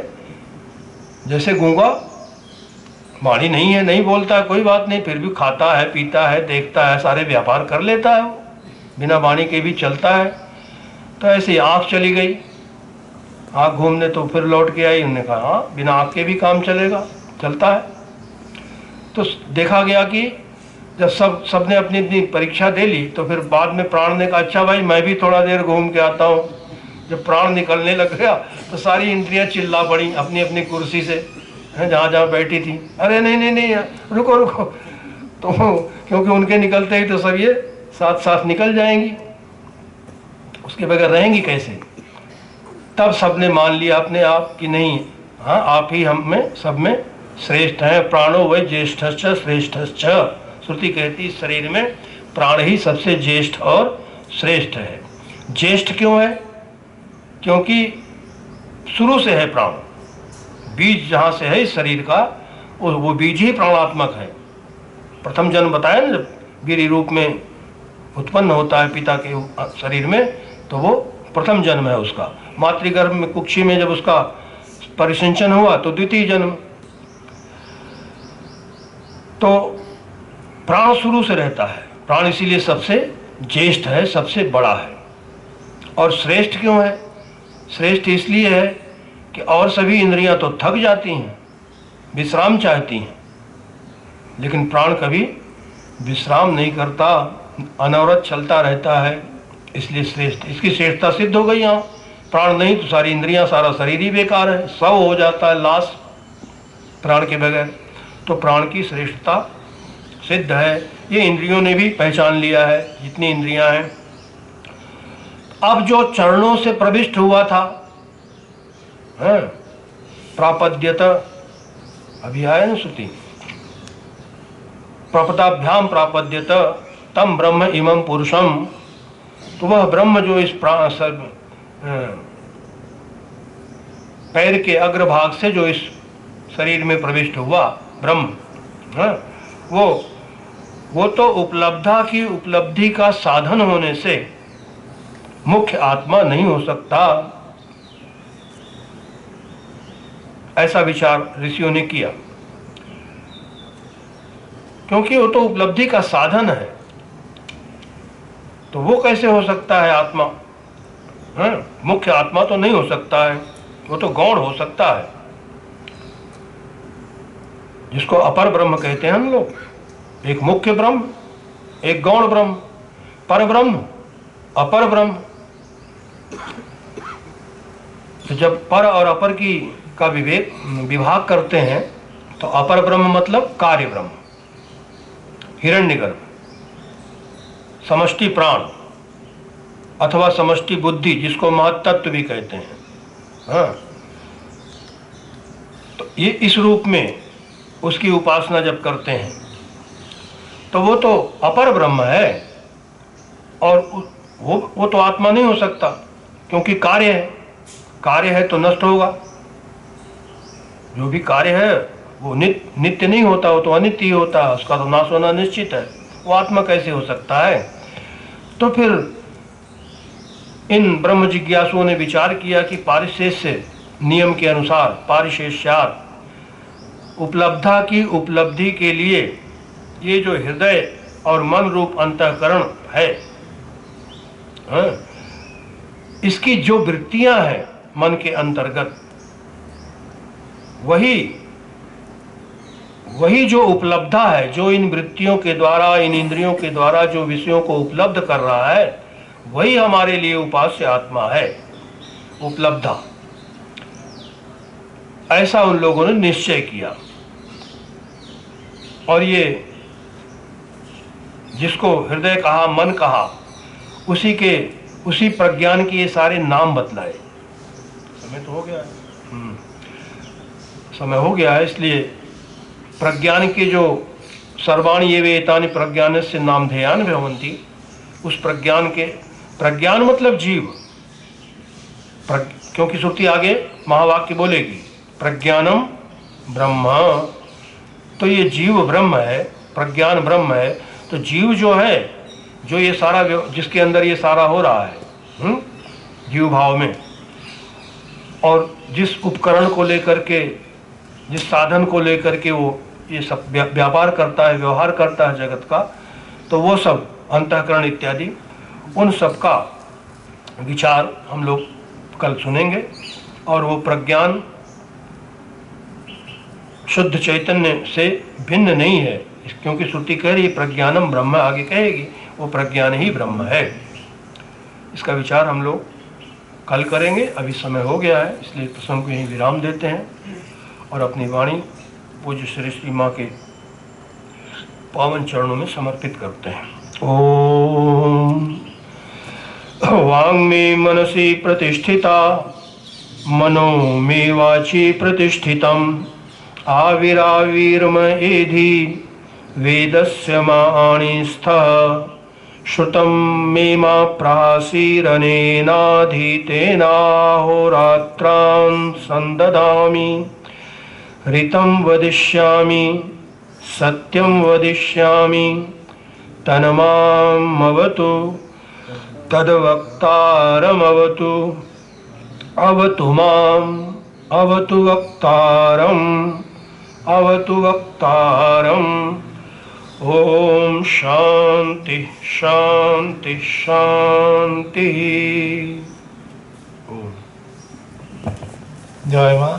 जैसे गूंगा, वाणी नहीं है, नहीं बोलता है, कोई बात नहीं, फिर भी खाता है, पीता है, देखता है, सारे व्यापार कर लेता है, वो बिना वाणी के भी चलता है। तो ऐसे आँख चली गई, आँख घूमने, तो फिर लौट के आई। उन्होंने कहा हाँ बिना आँख के भी काम चलता है। तो देखा गया कि जब सबने अपनी अपनी परीक्षा दे ली, तो फिर बाद में प्राण ने कहा अच्छा भाई मैं भी थोड़ा देर घूम के आता हूँ। जब प्राण निकलने लग गया तो सारी इंद्रियां चिल्ला पड़ी अपनी अपनी कुर्सी से, जहाँ जहाँ बैठी थी। अरे नहीं रुको। तो क्योंकि उनके निकलते ही तो सब ये साथ साथ निकल जाएंगी, उसके बगैर रहेंगी कैसे। तब सबने मान लिया अपने आप कि नहीं, हाँ आप ही हम में सब में श्रेष्ठ हैं। प्राणो वै ज्येष्ठश्च श्रेष्ठश्च, श्रुति कहती शरीर में प्राण ही सबसे ज्येष्ठ और श्रेष्ठ है। ज्येष्ठ क्यों है? क्योंकि शुरू से है प्राण, बीज जहाँ से है इस शरीर का, वो बीज ही प्राणात्मक है। प्रथम जन्म बताया ना, जब गिरी रूप में उत्पन्न होता है पिता के शरीर में, तो वो प्रथम जन्म है उसका। मातृगर्भ में कुक्षी में जब उसका परिसिंचन हुआ तो द्वितीय जन्म। तो प्राण शुरू से रहता है, प्राण इसीलिए सबसे ज्येष्ठ है, सबसे बड़ा है। और श्रेष्ठ क्यों है? श्रेष्ठ इसलिए है कि और सभी इंद्रियां तो थक जाती हैं, विश्राम चाहती हैं, लेकिन प्राण कभी विश्राम नहीं करता, अनवरत चलता रहता है, इसलिए श्रेष्ठ। इसकी श्रेष्ठता सिद्ध हो गई। यहाँ प्राण नहीं तो सारी इंद्रियां, सारा शरीर ही बेकार है, सब हो जाता है लाश प्राण के बगैर। तो प्राण की श्रेष्ठता सिद्ध है, ये इंद्रियों ने भी पहचान लिया है, जितनी इंद्रियां हैं। अब जो चरणों से प्रविष्ट हुआ था, प्रापद्यत, अभी आया ना श्रुति, प्रपदाभ्याम प्रापद्यत तम ब्रह्म इमं पुरुषम, तो वह ब्रह्म जो इस पैर के अग्रभाग से जो इस शरीर में प्रविष्ट हुआ ब्रह्म, वो तो उपलब्धि का साधन होने से मुख्य आत्मा नहीं हो सकता, ऐसा विचार ऋषियों ने किया। क्योंकि वो तो उपलब्धि का साधन है, तो वो कैसे हो सकता है आत्मा? मुख्य आत्मा तो नहीं हो सकता है, वो तो गौण हो सकता है, जिसको अपर ब्रह्म कहते हैं हम लोग। एक मुख्य ब्रह्म, एक गौण ब्रह्म, पर ब्रह्म, अपर ब्रह्म। तो जब पर और अपर का विभाग करते हैं, तो अपर ब्रह्म मतलब कार्य ब्रह्म, हिरण्यगर्भ, समष्टि प्राण अथवा समष्टि बुद्धि, जिसको महत्तत्व भी कहते हैं। तो ये इस रूप में उसकी उपासना जब करते हैं, तो वो तो अपर ब्रह्म है, और वो तो आत्मा नहीं हो सकता, क्योंकि कार्य है तो नष्ट होगा। जो भी कार्य है वो नित्य नहीं होता, वो तो अनित्य ही होता है, उसका तो नाश होना निश्चित है। वो आत्मा कैसे हो सकता है? तो फिर इन ब्रह्म जिज्ञासुओं ने विचार किया कि पारिशेष्य नियम के अनुसार, पारिशेष्यात्, उपलब्धि के लिए ये जो हृदय और मन रूप अंतःकरण है, इसकी जो वृत्तियां हैं मन के अंतर्गत, वही वही जो उपलब्धा है, जो इन वृत्तियों के द्वारा, इन इंद्रियों के द्वारा जो विषयों को उपलब्ध कर रहा है, वही हमारे लिए उपास्य आत्मा है, उपलब्धा। ऐसा उन लोगों ने निश्चय किया। और ये जिसको हृदय कहा, मन कहा, उसी प्रज्ञान के ये सारे नाम बतलाए। समय तो हो गया है, समय हो गया है, इसलिए प्रज्ञान के जो सर्वाणि ये वेतानि प्रज्ञानस्य नामधेयान भवन्ति, उस प्रज्ञान के, प्रज्ञान मतलब जीव, क्योंकि श्रुति आगे महावाक्य बोलेगी प्रज्ञानम ब्रह्म, तो ये जीव ब्रह्म है, प्रज्ञान ब्रह्म है। तो जीव जो है, जो ये सारा, जिसके अंदर ये सारा हो रहा है जीव भाव में, और जिस उपकरण को लेकर के, जिस साधन को लेकर के वो ये सब व्यापार करता है, व्यवहार करता है जगत का, तो वो सब अंतःकरण इत्यादि, उन सब का विचार हम लोग कल सुनेंगे। और वो प्रज्ञान शुद्ध चैतन्य से भिन्न नहीं है, क्योंकि श्रुति कह रही प्रज्ञानम ब्रह्म, आगे कहेगी वो प्रज्ञान ही ब्रह्म है। इसका विचार हम लोग कल करेंगे। अभी समय हो गया है, इसलिए प्रसंग को यहीं विराम देते हैं और अपनी वाणी पूज्य श्री श्री माँ के पावन चरणों में समर्पित करते हैं। ओम वांग में मनसी प्रतिष्ठिता, मनो में वाची प्रतिष्ठितम्, आविराविर्म एधि वेदस्य माणिस्थः, श्रुतं मे मा प्रासीरनेनाधीतेनाहोरात्रान् संददामि, ऋतं वदिष्यामि सत्यं वदिष्यामि, तन्मामवतु तद्वक्तारमवतु, अवतु माम् अवतु वक्तारम्, अवतु वक्तारम्। ओम शांति शांति शांति। जय मां।